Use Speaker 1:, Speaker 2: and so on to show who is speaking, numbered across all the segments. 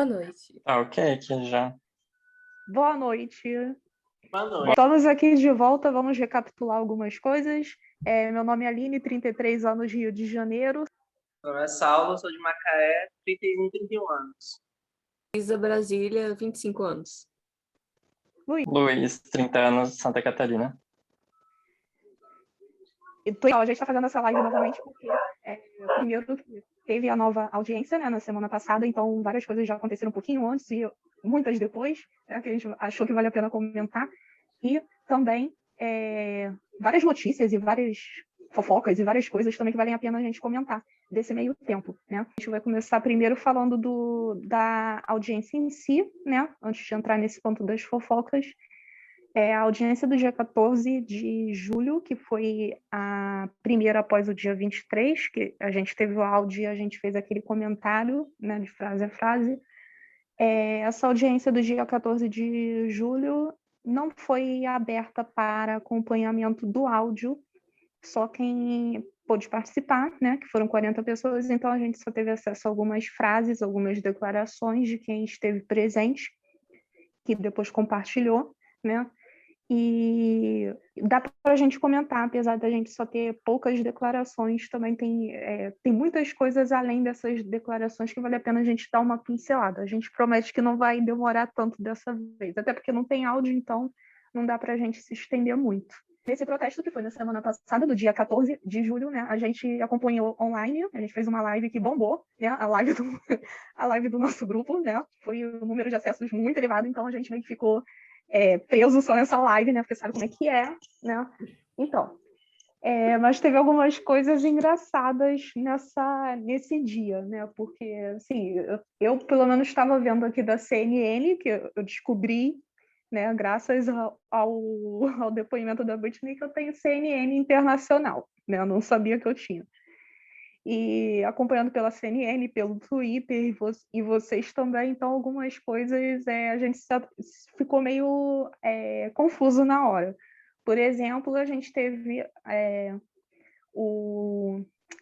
Speaker 1: Boa noite.
Speaker 2: Ah, ok, aqui já.
Speaker 3: Boa noite.
Speaker 4: Boa noite.
Speaker 3: Estamos aqui de volta, vamos recapitular algumas coisas. Meu nome é Aline, 33 anos, Rio de Janeiro.
Speaker 4: Meu nome é Saulo, sou de Macaé, 31 anos.
Speaker 1: Isa Brasília, 25 anos.
Speaker 2: Luiz, 30 anos, Santa Catarina.
Speaker 3: A gente está fazendo essa live novamente porque, primeiro, teve a nova audiência, né, na semana passada, então várias coisas já aconteceram um pouquinho antes e muitas depois, que a gente achou que vale a pena comentar. E também várias notícias e várias fofocas e várias coisas também que valem a pena a gente comentar desse meio tempo, né? A gente vai começar primeiro falando da audiência em si, né? Antes de entrar nesse ponto das fofocas. A audiência do dia 14 de julho, que foi a primeira após o dia 23, que a gente teve o áudio e a gente fez aquele comentário, né, de frase a frase. Essa audiência do dia 14 de julho não foi aberta para acompanhamento do áudio, só quem pôde participar, né, que foram 40 pessoas, então a gente só teve acesso a algumas frases, algumas declarações de quem esteve presente, que depois compartilhou, né, e dá para a gente comentar, apesar da gente só ter poucas declarações, também tem muitas coisas além dessas declarações que vale a pena a gente dar uma pincelada. A gente promete que não vai demorar tanto dessa vez, até porque não tem áudio, então não dá para a gente se estender muito. Nesse protesto que foi na semana passada, do dia 14 de julho, né, a gente acompanhou online, a gente fez uma live que bombou, né, a live do nosso grupo, né, foi um número de acessos muito elevado, então a gente meio que ficou preso só nessa live, né? Porque sabe como é que é, né? Então, mas teve algumas coisas engraçadas nesse dia, né? Porque, assim, eu pelo menos estava vendo aqui da CNN, que eu descobri, né, graças ao depoimento da Britney, que eu tenho CNN internacional, né? Eu não sabia que eu tinha. E acompanhando pela CNN, pelo Twitter, e vocês também, então algumas coisas a gente ficou meio confuso na hora. Por exemplo, a gente teve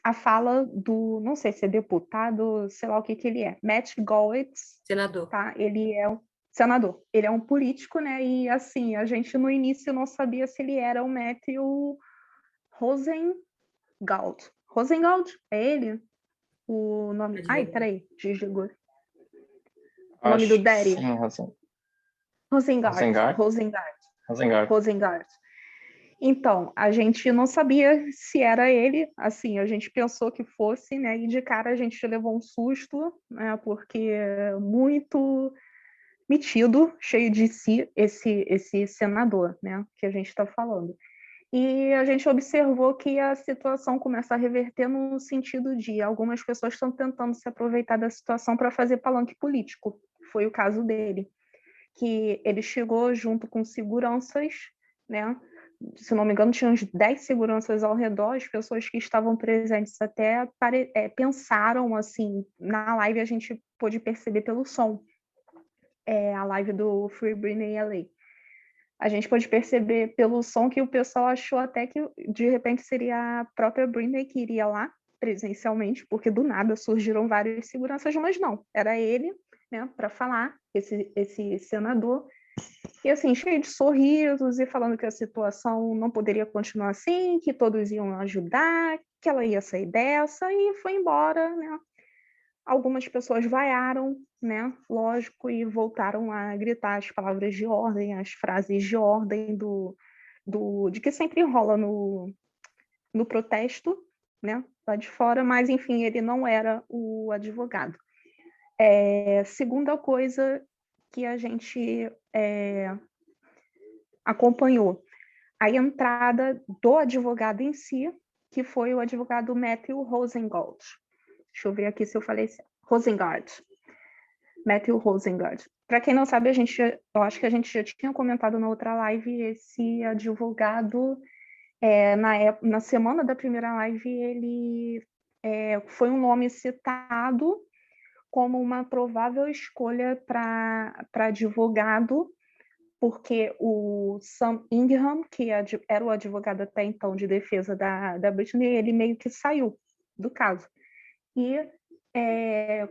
Speaker 3: a fala do, não sei se é deputado, sei lá o que ele é, Matt Gaetz.
Speaker 1: Senador.
Speaker 3: Tá? Ele é um senador, ele é um político, né? E assim, a gente no início não sabia se ele era o Matthew Rosengart. Rosengart? É ele? O nome... Ai, peraí, desligou. O nome do Daddy?
Speaker 2: Sim,
Speaker 3: Rosengart. Então, a gente não sabia se era ele, assim, a gente pensou que fosse, né, e de cara a gente levou um susto, né, porque é muito metido, cheio de si, esse senador, né, que a gente está falando. E a gente observou que a situação começa a reverter no sentido de algumas pessoas estão tentando se aproveitar da situação para fazer palanque político. Foi o caso dele, que ele chegou junto com seguranças, né? Se não me engano, tinha uns 10 seguranças ao redor, as pessoas que estavam presentes até pensaram, assim, na live a gente pôde perceber pelo som, a live do Free Britney LA. A gente pode perceber pelo som que o pessoal achou até que, de repente, seria a própria Britney que iria lá presencialmente, porque do nada surgiram várias seguranças, mas não, era ele, né, para falar, esse senador, e assim, cheio de sorrisos e falando que a situação não poderia continuar assim, que todos iam ajudar, que ela ia sair dessa, e foi embora, né. Algumas pessoas vaiaram, né, lógico, e voltaram a gritar as palavras de ordem, as frases de ordem de que sempre rola no protesto, né, lá de fora, mas, enfim, ele não era o advogado. Segunda coisa que a gente acompanhou, a entrada do advogado em si, que foi o advogado Matthew Rosengart. Deixa eu ver aqui se eu falei Rosengart. Matthew Rosengart. Para quem não sabe, eu acho que a gente já tinha comentado na outra live, esse advogado, na semana da primeira live, ele foi um nome citado como uma provável escolha para advogado, porque o Sam Ingham, que era o advogado até então de defesa da Britney, ele meio que saiu do caso. E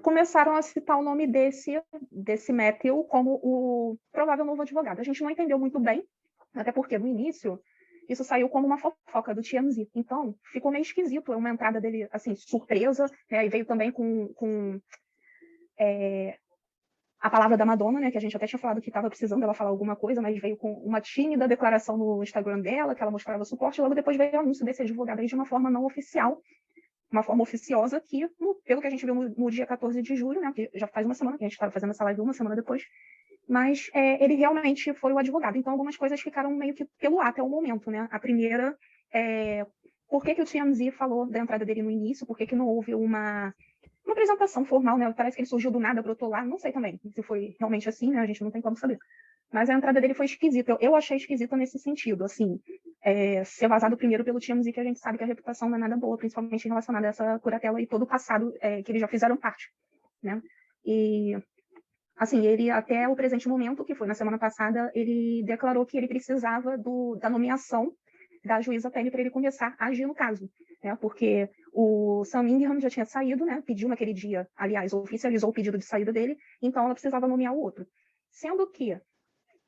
Speaker 3: começaram a citar o nome desse Matthew como o provável novo advogado. A gente não entendeu muito bem, até porque no início isso saiu como uma fofoca do TMZ. Então, ficou meio esquisito uma entrada dele, assim, surpresa, né? E veio também com a palavra da Madonna, né? Que a gente até tinha falado que estava precisando dela falar alguma coisa, mas veio com uma tímida declaração no Instagram dela, que ela mostrava suporte, e logo depois veio o anúncio desse advogado aí de uma forma não oficial, uma forma oficiosa, que, pelo que a gente viu no dia 14 de julho, né? Que já faz uma semana, que a gente estava fazendo essa live uma semana depois, mas ele realmente foi o advogado. Então, algumas coisas ficaram meio que pelo ar até o momento, né? A primeira, por que o TMZ falou da entrada dele no início, por que não houve uma apresentação formal, né? Parece que ele surgiu do nada, brotou lá, não sei também se foi realmente assim, né? A gente não tem como saber. Mas a entrada dele foi esquisita. Eu achei esquisita nesse sentido, assim, ser vazado primeiro pelo TMZ, que a gente sabe que a reputação não é nada boa, principalmente relacionada a essa curatela e todo o passado que eles já fizeram parte, né? E, assim, ele, até o presente momento, que foi na semana passada, ele declarou que ele precisava da nomeação da juíza Penny para ele começar a agir no caso, né? Porque o Sam Ingham já tinha saído, né? Pediu naquele dia, aliás, oficializou o pedido de saída dele, então ela precisava nomear o outro. Sendo que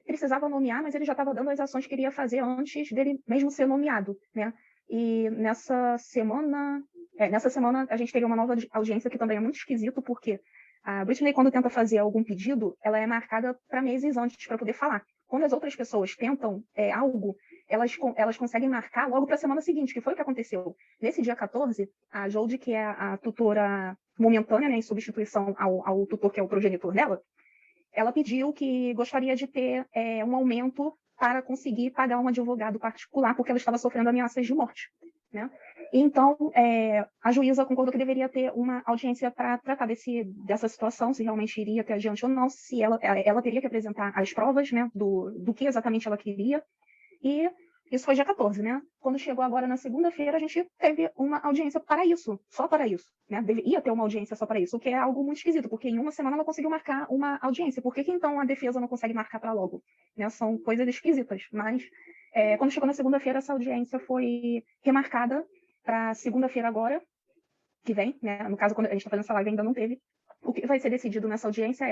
Speaker 3: precisava nomear, mas ele já estava dando as ações que ele ia fazer antes dele mesmo ser nomeado, né? E nessa semana a gente teve uma nova audiência que também é muito esquisito, porque a Britney, quando tenta fazer algum pedido, ela é marcada para meses antes para poder falar. Quando as outras pessoas tentam algo, elas conseguem marcar logo para a semana seguinte, que foi o que aconteceu. Nesse dia 14, a Jodie, que é a tutora momentânea, né, em substituição ao tutor que é o progenitor dela, ela pediu que gostaria de ter um aumento para conseguir pagar um advogado particular, porque ela estava sofrendo ameaças de morte, né? Então, a juíza concordou que deveria ter uma audiência para tratar dessa situação, se realmente iria até adiante ou não, se ela teria que apresentar as provas, né, do que exatamente ela queria. E isso foi dia 14, né? Quando chegou agora na segunda-feira, a gente teve uma audiência para isso, só para isso, né? Ia ter uma audiência só para isso, o que é algo muito esquisito, porque em uma semana ela conseguiu marcar uma audiência. Por que então a defesa não consegue marcar para logo? Né? São coisas esquisitas, mas quando chegou na segunda-feira, essa audiência foi remarcada para segunda-feira agora, que vem, né? No caso, quando a gente está fazendo essa live, ainda não teve. O que vai ser decidido nessa audiência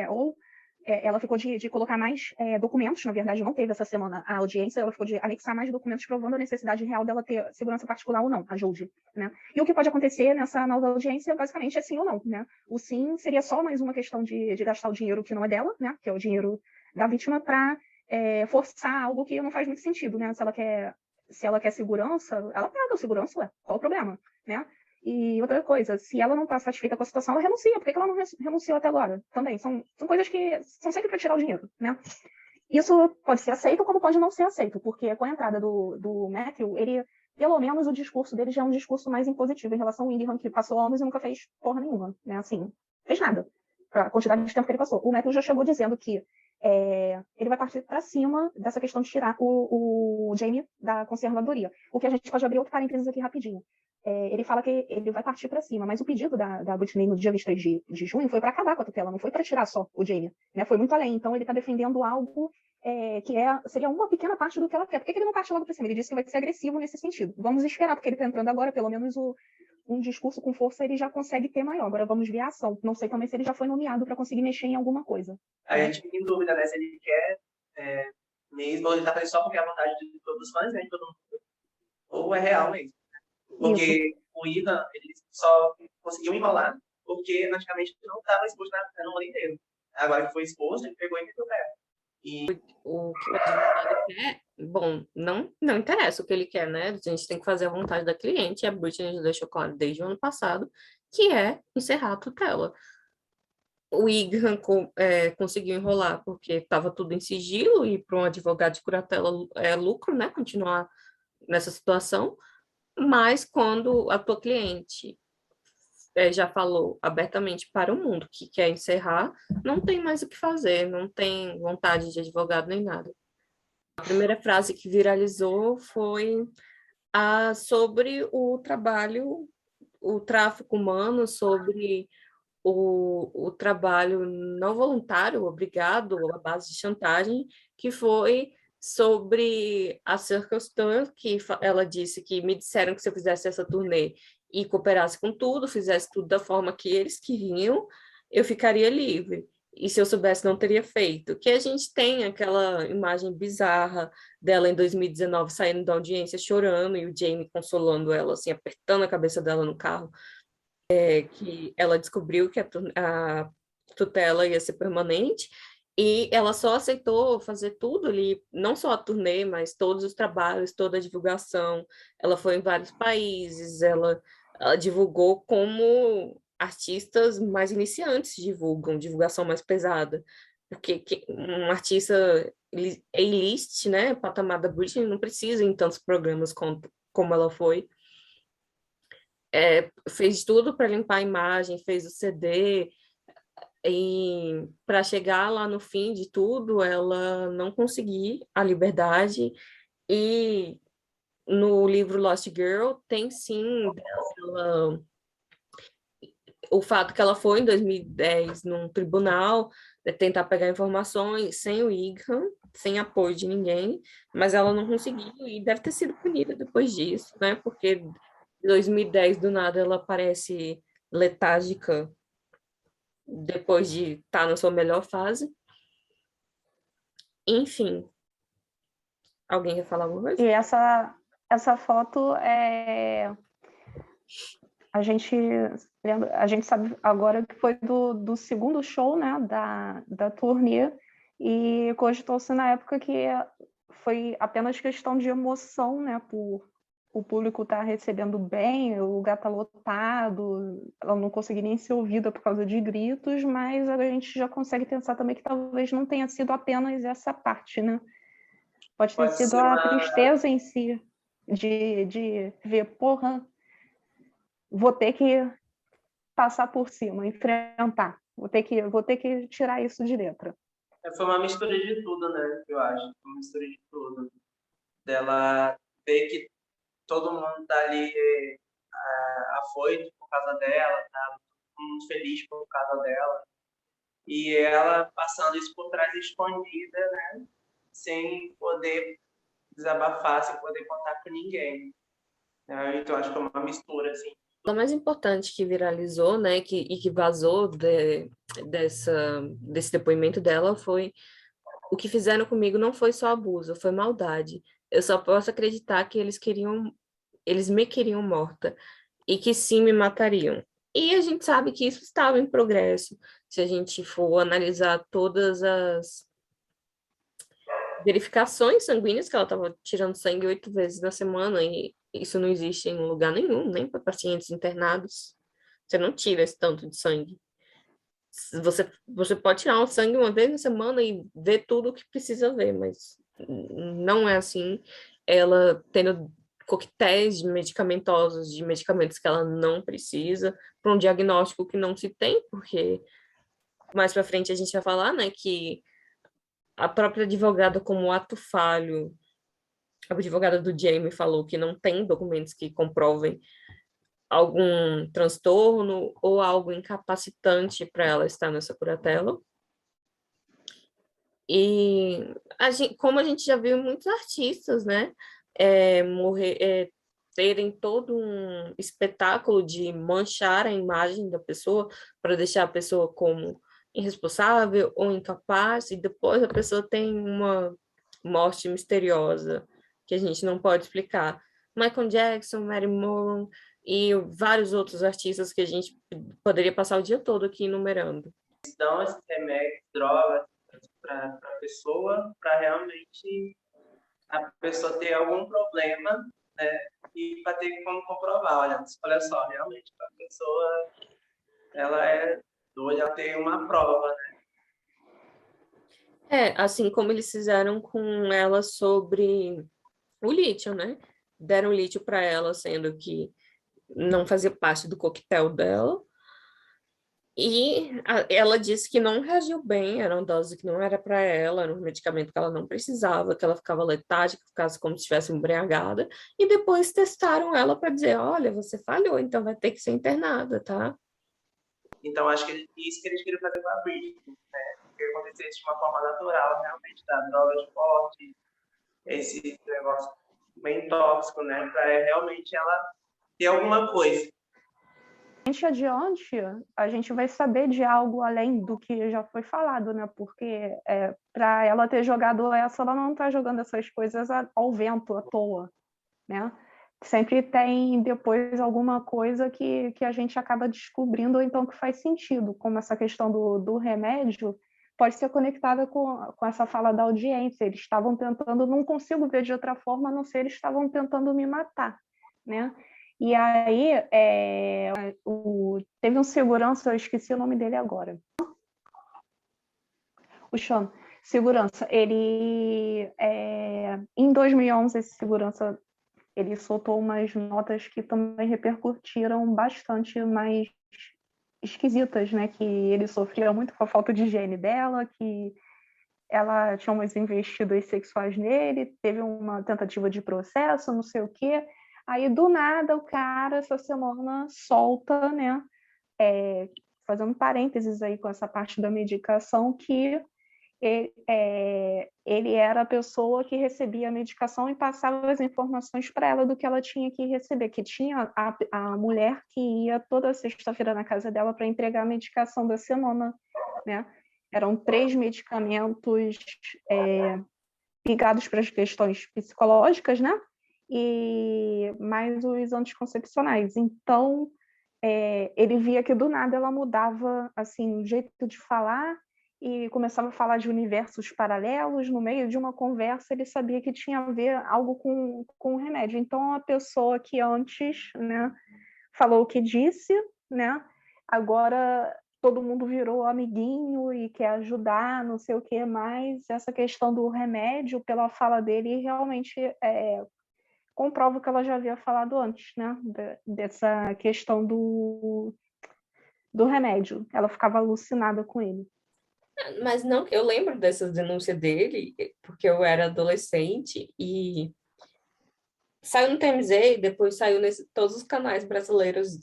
Speaker 3: ela ficou de colocar mais documentos, na verdade não teve essa semana a audiência, ela ficou de anexar mais documentos provando a necessidade real dela ter segurança particular ou não, a Jodie, né? E o que pode acontecer nessa nova audiência, basicamente, é sim ou não, né? O sim seria só mais uma questão de gastar o dinheiro que não é dela, né? Que é o dinheiro da vítima, para forçar algo que não faz muito sentido, né? Se ela quer segurança, ela paga a segurança, ué, qual o problema, né? E outra coisa, se ela não está satisfeita com a situação, ela renuncia. Por que ela não renunciou até agora? Também, são coisas que são sempre para tirar o dinheiro, né? Isso pode ser aceito, como pode não ser aceito, porque com a entrada do Matthew, ele, pelo menos o discurso dele já é um discurso mais impositivo em relação ao Ingham, que passou anos e nunca fez porra nenhuma, né? Assim, fez nada para a quantidade de tempo que ele passou. O Matthew já chegou dizendo que ele vai partir para cima dessa questão de tirar o Jamie da conservadoria. O que a gente pode abrir outro parênteses aqui rapidinho. Ele fala que ele vai partir para cima, mas o pedido da Britney no dia 23 de junho foi para acabar com a tutela, não foi para tirar só o Jamie, né? Foi muito além. Então ele está defendendo algo que seria uma pequena parte do que ela quer. Por que ele não parte logo para cima? Ele disse que vai ser agressivo nesse sentido. Vamos esperar, porque ele está entrando agora, pelo menos um discurso com força ele já consegue ter maior. Agora vamos ver a ação. Não sei também se ele já foi nomeado para conseguir mexer em alguma coisa.
Speaker 4: Aí a gente fica em dúvida, né? Se ele quer mesmo, ou ele tá fazendo só porque é a vontade de todos os fãs, né? De todo mundo. Ou é real mesmo. Porque o Ivan, ele só conseguiu enrolar porque praticamente não estava exposto no mundo inteiro. Agora que foi exposto, ele pegou e meteu o pé.
Speaker 1: O que o advogado quer, bom, não interessa o que ele quer, né? A gente tem que fazer a vontade da cliente, e a Britney já deixou claro desde o ano passado, que é encerrar a tutela. O Ingham conseguiu enrolar porque estava tudo em sigilo, e para um advogado de curatela é lucro, né? Continuar nessa situação. Mas quando a tua cliente já falou abertamente para o mundo que quer encerrar, não tem mais o que fazer, não tem vontade de advogado nem nada. A primeira frase que viralizou foi sobre o trabalho, o tráfico humano, sobre o trabalho não voluntário, obrigado, à base de chantagem, que foi sobre a Circus Tour, que ela disse que me disseram que se eu fizesse essa turnê, e cooperasse com tudo, fizesse tudo da forma que eles queriam, eu ficaria livre. E se eu soubesse, não teria feito. Que a gente tem aquela imagem bizarra dela em 2019 saindo da audiência chorando e o Jamie consolando ela, assim, apertando a cabeça dela no carro, que ela descobriu que a tutela ia ser permanente e ela só aceitou fazer tudo ali, não só a turnê, mas todos os trabalhos, toda a divulgação. Ela foi em vários países, ela divulgou como artistas mais iniciantes divulgam, divulgação mais pesada. Porque um artista A-list, né, patamar da Britney, não precisa em tantos programas como ela foi. Fez tudo para limpar a imagem, fez o CD, e para chegar lá no fim de tudo, ela não conseguiu a liberdade. E no livro Lost Girl tem sim o fato que ela foi em 2010 num tribunal tentar pegar informações sem o Egan, sem apoio de ninguém, mas ela não conseguiu e deve ter sido punida depois disso, né? Porque em 2010 do nada ela parece letárgica depois de estar na sua melhor fase. Enfim, alguém quer falar alguma coisa?
Speaker 3: E essa foto a gente lembra, a gente sabe agora que foi do segundo show, né, da turnê, e cogitou-se na época que foi apenas questão de emoção, né, por o público estar recebendo bem, o lugar tá lotado, ela não conseguia nem ser ouvida por causa de gritos, mas a gente já consegue pensar também que talvez não tenha sido apenas essa parte, né? Pode ter
Speaker 4: Pode
Speaker 3: sido
Speaker 4: ser
Speaker 3: a
Speaker 4: uma.
Speaker 3: tristeza em si, de ver, porra, vou ter que passar por cima, enfrentar, vou ter que tirar isso de dentro.
Speaker 4: Foi uma mistura de tudo, né? Eu acho. Uma mistura de tudo. Dela ver que todo mundo tá ali afoito por causa dela, tá todo mundo feliz por causa dela. E ela passando isso por trás escondida, né? Sem poder desabafar, sem poder contar com ninguém. Então acho que é uma mistura, assim.
Speaker 1: O mais importante que viralizou, né, e que vazou desse depoimento dela foi o que fizeram comigo não foi só abuso, foi maldade. Eu só posso acreditar que eles me queriam morta e que sim me matariam. E a gente sabe que isso estava em progresso. Se a gente for analisar todas as verificações sanguíneas, que ela estava tirando sangue 8 vezes na semana, e isso não existe em lugar nenhum, nem para pacientes internados. Você não tira esse tanto de sangue. Você pode tirar um sangue uma vez na semana e ver tudo o que precisa ver, mas não é assim. Ela tendo coquetéis medicamentosos, de medicamentos que ela não precisa, para um diagnóstico que não se tem, porque mais para frente a gente vai falar, né, que a própria advogada, como ato falho, a advogada do Jamie falou que não tem documentos que comprovem algum transtorno ou algo incapacitante para ela estar nessa curatela. E como a gente já viu muitos artistas, né, terem todo um espetáculo de manchar a imagem da pessoa para deixar a pessoa como irresponsável ou incapaz, e depois a pessoa tem uma morte misteriosa que a gente não pode explicar. Michael Jackson, Mary Moore e vários outros artistas que a gente poderia passar o dia todo aqui enumerando.
Speaker 4: Dão esses remédios, drogas para a pessoa, para realmente a pessoa ter algum problema, né? E para ter como comprovar, olha só, realmente a pessoa ela é doida, ela tem uma prova, né?
Speaker 1: Assim como eles fizeram com ela sobre o lítio, né? Deram lítio para ela, sendo que não fazia parte do coquetel dela. E ela disse que não reagiu bem, era uma dose que não era para ela, era um medicamento que ela não precisava, que ela ficava letárgica, ficasse como se estivesse embriagada. E depois testaram ela para dizer: olha, você falhou, então vai ter que ser internada, tá?
Speaker 4: Então acho que isso que eles queriam fazer com a Britney, né? Que acontecesse de uma forma natural, realmente, tá? Drogas fortes, esse negócio bem tóxico, né? Para realmente ela ter alguma coisa,
Speaker 3: adiante, a gente vai saber de algo além do que já foi falado, né? Porque para ela ter jogado essa, ela não está jogando essas coisas ao vento, à toa, né? Sempre tem depois alguma coisa que a gente acaba descobrindo, ou então que faz sentido, como essa questão do remédio pode ser conectada com essa fala da audiência. Eles estavam tentando, não consigo ver de outra forma, a não ser eles estavam tentando me matar, né? E aí, teve um segurança, eu esqueci o nome dele agora. O Sean, segurança, ele, em 2011, esse segurança, ele soltou umas notas que também repercutiram bastante, mais esquisitas, né? Que ele sofria muito com a falta de higiene dela, que ela tinha umas investidas sexuais nele, teve uma tentativa de processo, não sei o quê. Aí, do nada, o cara, essa semana, solta, né? Fazendo parênteses aí com essa parte da medicação, que ele era a pessoa que recebia a medicação e passava as informações para ela do que ela tinha que receber, que tinha a mulher que ia toda sexta-feira na casa dela para entregar a medicação da semana, né? Eram 3 medicamentos ligados para as questões psicológicas, né? E mais os anticoncepcionais. Então, ele via que do nada ela mudava assim, o jeito de falar e começava a falar de universos paralelos. No meio de uma conversa, ele sabia que tinha a ver algo com o remédio. Então, a pessoa que antes, né, falou o que disse, né, agora todo mundo virou amiguinho e quer ajudar, não sei o que mais. Essa questão do remédio, pela fala dele, realmente comprova o que ela já havia falado antes, né, dessa questão do remédio. Ela ficava alucinada com ele.
Speaker 1: Mas não, eu lembro dessas denúncias dele, porque eu era adolescente e saiu no TMZ e depois saiu nesse todos os canais brasileiros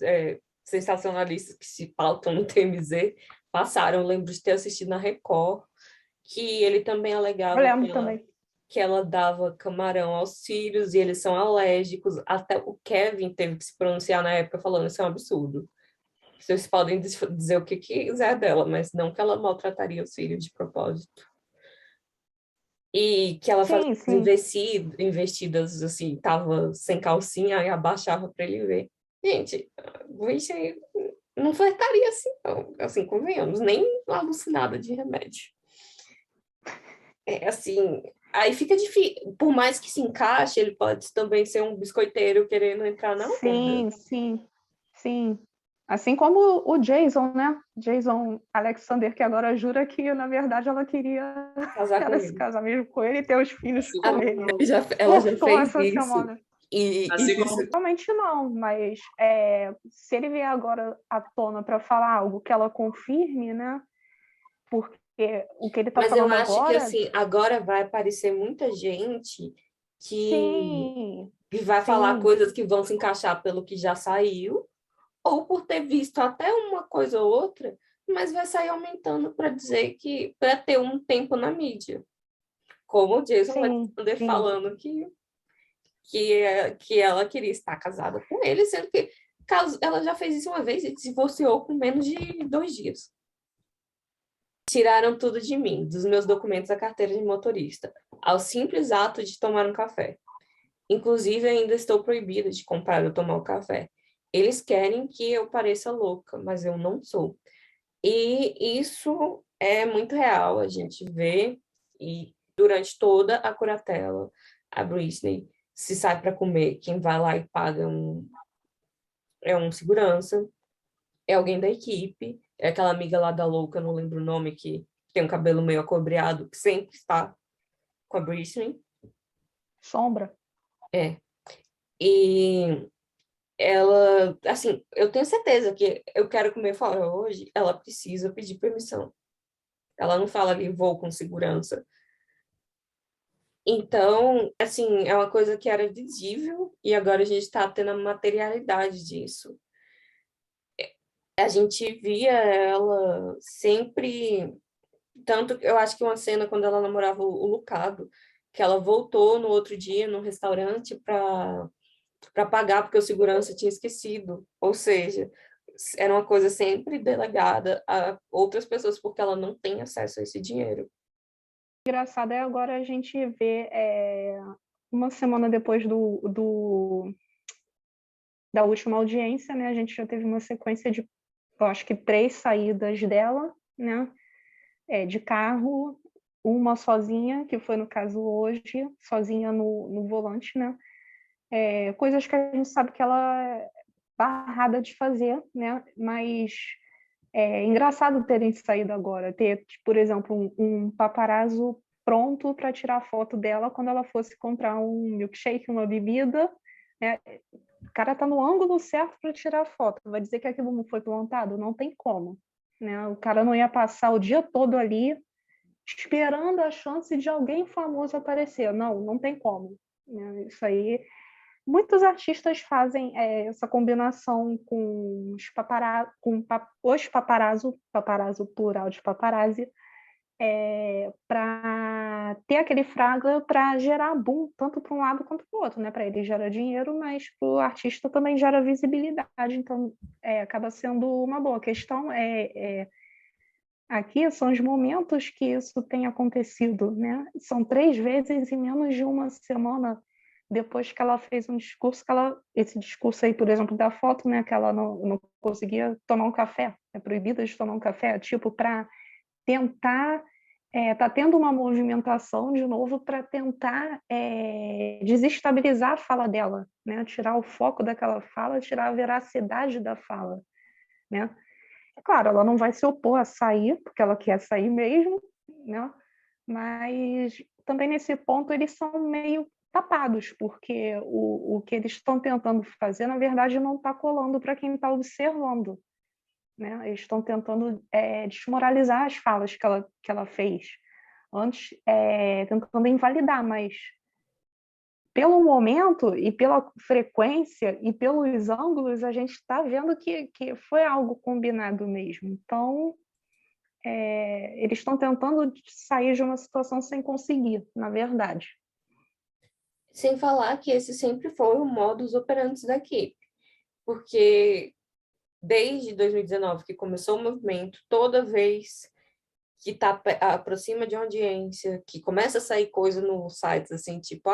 Speaker 1: sensacionalistas que se pautam no TMZ passaram. Eu lembro de ter assistido na Record, que ele também
Speaker 3: Eu
Speaker 1: alegava
Speaker 3: lembro também.
Speaker 1: que ela dava camarão aos filhos e eles são alérgicos. Até o Kevin teve que se pronunciar na época falando isso é um absurdo. Vocês podem dizer o que quiser dela, mas não que ela maltrataria os filhos de propósito. E que ela fazia
Speaker 3: Sim.
Speaker 1: investidas assim, tava sem calcinha e abaixava para ele ver. Gente, isso aí não flertaria assim, não. Assim, convenhamos, nem alucinada de remédio. Assim, aí fica difícil. Por mais que se encaixe, ele pode também ser um biscoiteiro querendo entrar na onda.
Speaker 3: Sim. Assim como o Jason, né? Jason Alexander, que agora jura que, na verdade, ela queria
Speaker 1: Casar com
Speaker 3: ela se
Speaker 1: ele.
Speaker 3: casar mesmo com ele e ter os filhos
Speaker 4: Assim
Speaker 3: com
Speaker 4: como,
Speaker 3: ele.
Speaker 1: Ela já
Speaker 3: Postou
Speaker 1: fez
Speaker 3: essa
Speaker 1: isso.
Speaker 3: semana.
Speaker 4: assim como
Speaker 3: Realmente não, mas se ele vier agora à tona para falar algo que ela confirme, né? Porque o que ele está
Speaker 1: Mas eu
Speaker 3: falando
Speaker 1: acho que
Speaker 3: agora,
Speaker 1: assim, agora vai aparecer muita gente
Speaker 3: sim,
Speaker 1: que vai falar
Speaker 3: sim,
Speaker 1: coisas que vão se encaixar pelo que já saiu, ou por ter visto até uma coisa ou outra, mas vai sair aumentando para dizer que para ter um tempo na mídia. Como o Jason vai
Speaker 3: sim,
Speaker 1: andar
Speaker 3: sim.
Speaker 1: falando que ela queria estar casada com ele, sendo que ela já fez isso uma vez e se divorciou com menos de 2 dias. Tiraram tudo de mim, dos meus documentos da carteira de motorista, ao simples ato de tomar um café. Inclusive, ainda estou proibida de comprar ou tomar o café. Eles querem que eu pareça louca, mas eu não sou. E isso é muito real, a gente vê, e durante toda a curatela, a Britney se sai para comer, quem vai lá e paga é um segurança, é alguém da equipe, é aquela amiga lá da louca, não lembro o nome, que tem um cabelo meio acobreado, que sempre está com a Britney.
Speaker 3: Sombra.
Speaker 1: E ela, assim, eu tenho certeza que eu quero comer fora hoje, ela precisa pedir permissão. Ela não fala ali, vou com segurança. Então, assim, é uma coisa que era visível e agora a gente está tendo a materialidade disso. A gente via ela sempre, tanto que eu acho que uma cena quando ela namorava o Lucado, que ela voltou no outro dia no restaurante para pagar porque o segurança tinha esquecido. Ou seja, era uma coisa sempre delegada a outras pessoas, porque ela não tem acesso a esse dinheiro.
Speaker 3: Engraçado é agora a gente ver, uma semana depois da última audiência, né, a gente já teve uma sequência de, eu acho que 3 saídas dela, né, de carro, uma sozinha, que foi no caso hoje, sozinha no volante, né, coisas que a gente sabe que ela é barrada de fazer, né, mas é engraçado terem saído agora, ter, por exemplo, um paparazzo pronto para tirar foto dela quando ela fosse comprar um milkshake, uma bebida, né? O cara está no ângulo certo para tirar foto. Vai dizer que aquilo não foi plantado? Não tem como, né? O cara não ia passar o dia todo ali esperando a chance de alguém famoso aparecer. Não, não tem como, né? Isso aí. Muitos artistas fazem essa combinação com os paparazzo plural de paparazzi, para ter aquele fraga para gerar boom, tanto para um lado quanto para o outro, né? Para ele gera dinheiro, mas para o artista também gera visibilidade, então acaba sendo uma boa. A questão aqui são os momentos que isso tem acontecido, né? São 3 vezes em menos de uma semana depois que ela fez um discurso, esse discurso aí, por exemplo, da foto, né, que ela não conseguia tomar um café, é proibida de tomar um café, tipo, para tentar, tá tendo uma movimentação de novo para tentar desestabilizar a fala dela, né, tirar o foco daquela fala, tirar a veracidade da fala, né. É claro, ela não vai se opor a sair, porque ela quer sair mesmo, né, mas também nesse ponto eles são meio tapados, porque o que eles estão tentando fazer, na verdade, não está colando para quem está observando, né? Eles estão tentando desmoralizar as falas que ela fez, antes tentando invalidar, mas pelo momento e pela frequência e pelos ângulos, a gente está vendo que foi algo combinado mesmo. Então, eles estão tentando sair de uma situação sem conseguir, na verdade.
Speaker 1: Sem falar que esse sempre foi o modus operandi da equipe, porque desde 2019 que começou o movimento, toda vez que aproxima de uma audiência, que começa a sair coisa no site, assim, tipo,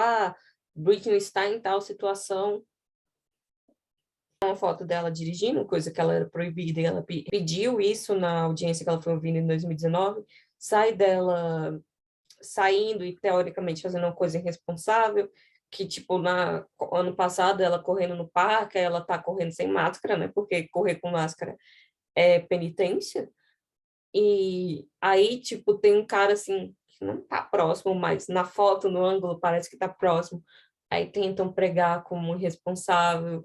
Speaker 1: Britney está em tal situação, uma foto dela dirigindo, coisa que ela era proibida, e ela pediu isso na audiência que ela foi ouvindo em 2019, sai dela saindo e teoricamente fazendo uma coisa irresponsável, que tipo ano passado ela correndo no parque, ela tá correndo sem máscara, né? Porque correr com máscara é penitência. E aí tipo tem um cara assim que não tá próximo, mas na foto, no ângulo parece que tá próximo. Aí tentam pregar como irresponsável.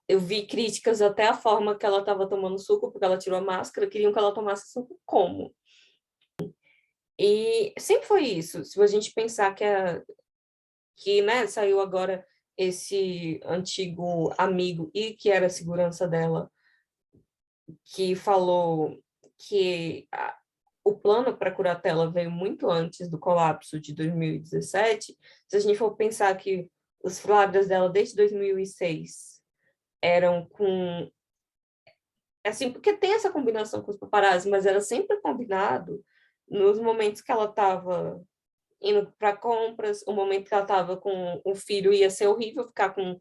Speaker 1: Eu vi críticas até a forma que ela estava tomando suco, porque ela tirou a máscara, queriam que ela tomasse suco como? E sempre foi isso. Se a gente pensar que né, saiu agora esse antigo amigo e que era a segurança dela, que falou que o plano para curatela veio muito antes do colapso de 2017. Se a gente for pensar que os flagras dela desde 2006 eram com assim, porque tem essa combinação com os paparazzi, mas era sempre combinado nos momentos que ela estava indo para compras, o momento que ela estava com o filho ia ser horrível ficar com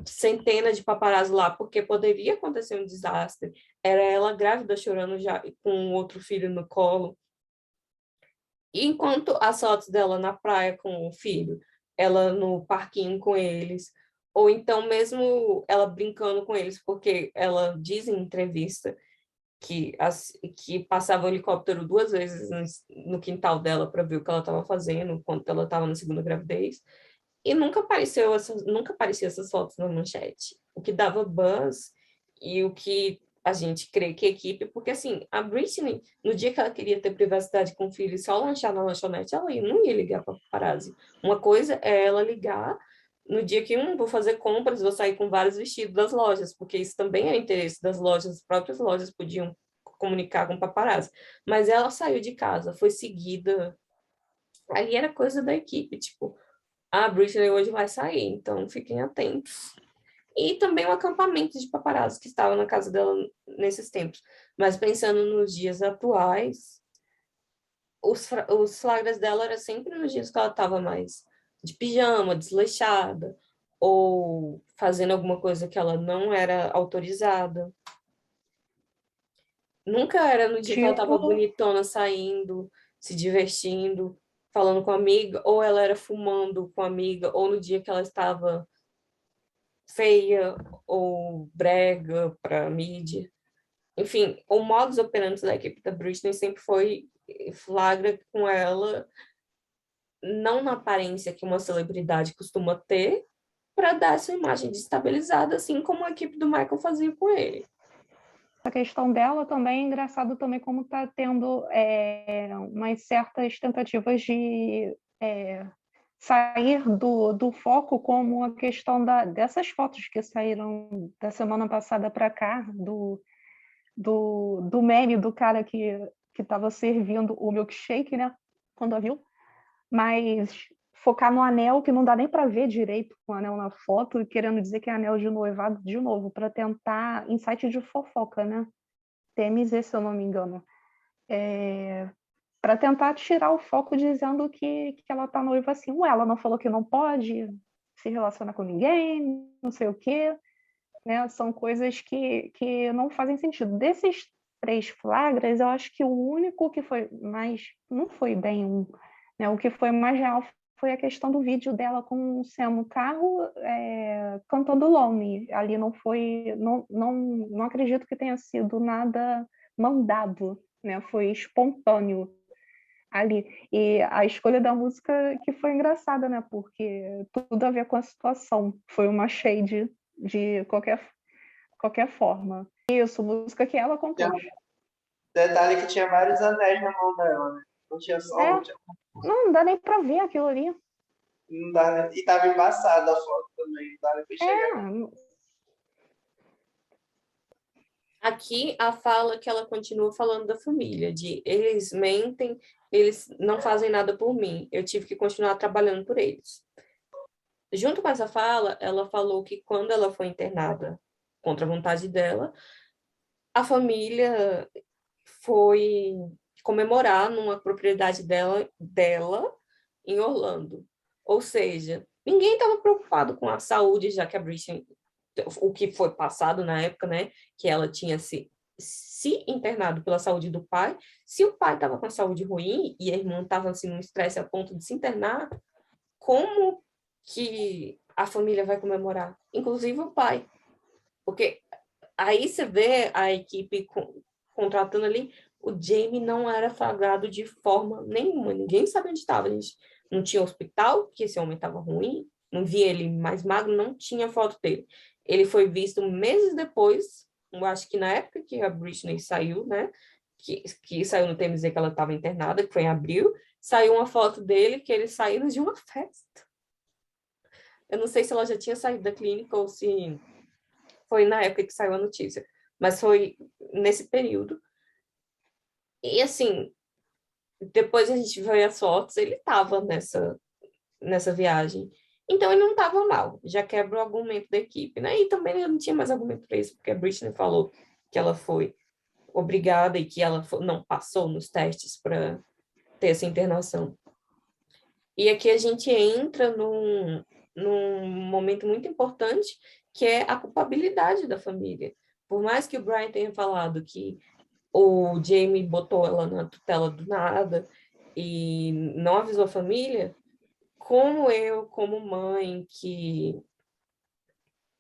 Speaker 1: centenas de paparazzi lá, porque poderia acontecer um desastre. Era ela grávida chorando já com outro filho no colo. E enquanto as fotos dela na praia com o filho, ela no parquinho com eles, ou então mesmo ela brincando com eles, porque ela diz em entrevista que passava o helicóptero 2 vezes no quintal dela para ver o que ela estava fazendo enquanto ela estava na segunda gravidez. E nunca aparecia essas fotos na manchete. O que dava buzz e o que a gente crê que é equipe, porque assim, a Britney, no dia que ela queria ter privacidade com o filho e só lanchar na lanchonete, ela não ia ligar para paparazzi. Uma coisa é ela ligar no dia que vou fazer compras, vou sair com vários vestidos das lojas, porque isso também é interesse das lojas, as próprias lojas podiam comunicar com paparazzi. Mas ela saiu de casa, foi seguida. Aí era coisa da equipe, tipo, a Britney hoje vai sair, então fiquem atentos. e também o acampamento de paparazzi que estava na casa dela nesses tempos. Mas pensando nos dias atuais, os flagras dela eram sempre nos dias que ela estava mais de pijama, desleixada, ou fazendo alguma coisa que ela não era autorizada. Nunca era no dia que ela estava
Speaker 3: Tipo,
Speaker 1: bonitona, saindo, se divertindo, falando com a amiga, ou ela era fumando com a amiga, ou no dia que ela estava feia ou brega para mídia. Enfim, o modus operandi da equipe da Britney sempre foi flagra com ela, não na aparência que uma celebridade costuma ter, para dar essa imagem destabilizada, assim como a equipe do Michael fazia com ele.
Speaker 3: a questão dela também é engraçado também como está tendo umas certas tentativas de sair do foco, como a questão dessas fotos que saíram da semana passada para cá, do meme do cara que estava servindo o milkshake, né? Quando a viu. Mas focar no anel, que não dá nem para ver direito com o anel na foto, querendo dizer que é anel de noivado de novo, para tentar insight de fofoca, né? TMZ, se eu não me engano. Para tentar tirar o foco dizendo que ela tá noiva assim. Ué, ela não falou que não pode se relacionar com ninguém, não sei o quê. Né? São coisas que não fazem sentido. Desses 3 flagras, eu acho que o único que foi mais... Não foi bem um... Né? O que foi mais real foi a questão do vídeo dela com o Sam no carro cantando Lonely. Ali não foi... Não acredito que tenha sido nada mandado, né? Foi espontâneo ali. E a escolha da música que foi engraçada, né? Porque tudo a ver com a situação. Foi uma shade de qualquer forma. Isso, música que ela compôs.
Speaker 4: Detalhe que tinha vários anéis na mão dela, né? Não tinha só um.
Speaker 3: Não dá nem pra ver aquilo ali.
Speaker 4: Não dá, né? E tava embaçada a foto também, não dá nem pra chegar.
Speaker 1: Aqui a fala que ela continua falando da família, de eles mentem, eles não fazem nada por mim, eu tive que continuar trabalhando por eles. Junto com essa fala, ela falou que quando ela foi internada contra a vontade dela, a família foi comemorar numa propriedade dela em Orlando. Ou seja, ninguém estava preocupado com a saúde, já que a Britney, o que foi passado na época, né, que ela tinha se internado pela saúde do pai. Se o pai estava com a saúde ruim e a irmã estava assim num estresse a ponto de se internar, como que a família vai comemorar? Inclusive o pai. Porque aí você vê a equipe contratando ali, o Jamie não era flagrado de forma nenhuma, ninguém sabia onde estava, a gente não tinha hospital, que esse homem estava ruim, não via ele mais magro, não tinha foto dele. Ele foi visto meses depois, eu acho que na época que a Britney saiu, né, que saiu no TMZ que ela estava internada, que foi em abril, saiu uma foto dele que ele saiu de uma festa. Eu não sei se ela já tinha saído da clínica ou se foi na época que saiu a notícia, mas foi nesse período. E assim, depois a gente vê as fotos, ele estava nessa viagem. Então ele não estava mal, já quebra o argumento da equipe, né? E também eu não tinha mais argumento para isso, porque a Britney falou que ela foi obrigada e que ela não passou nos testes para ter essa internação. E aqui a gente entra num momento muito importante, que é a culpabilidade da família. Por mais que o Brian tenha falado que o Jamie botou ela na tutela do nada e não avisou a família, como mãe,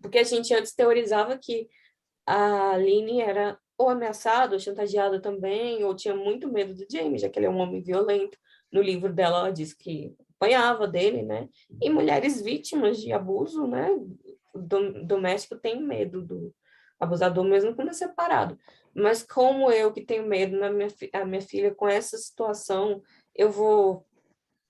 Speaker 1: porque a gente antes teorizava que a Aline era ou ameaçada, ou chantageada também, ou tinha muito medo do Jamie, já que ele é um homem violento. No livro dela, ela diz que apanhava dele, né? E mulheres vítimas de abuso, né, doméstico têm medo do abusador, mesmo quando é separado. Mas como eu que tenho medo a minha filha com essa situação, eu vou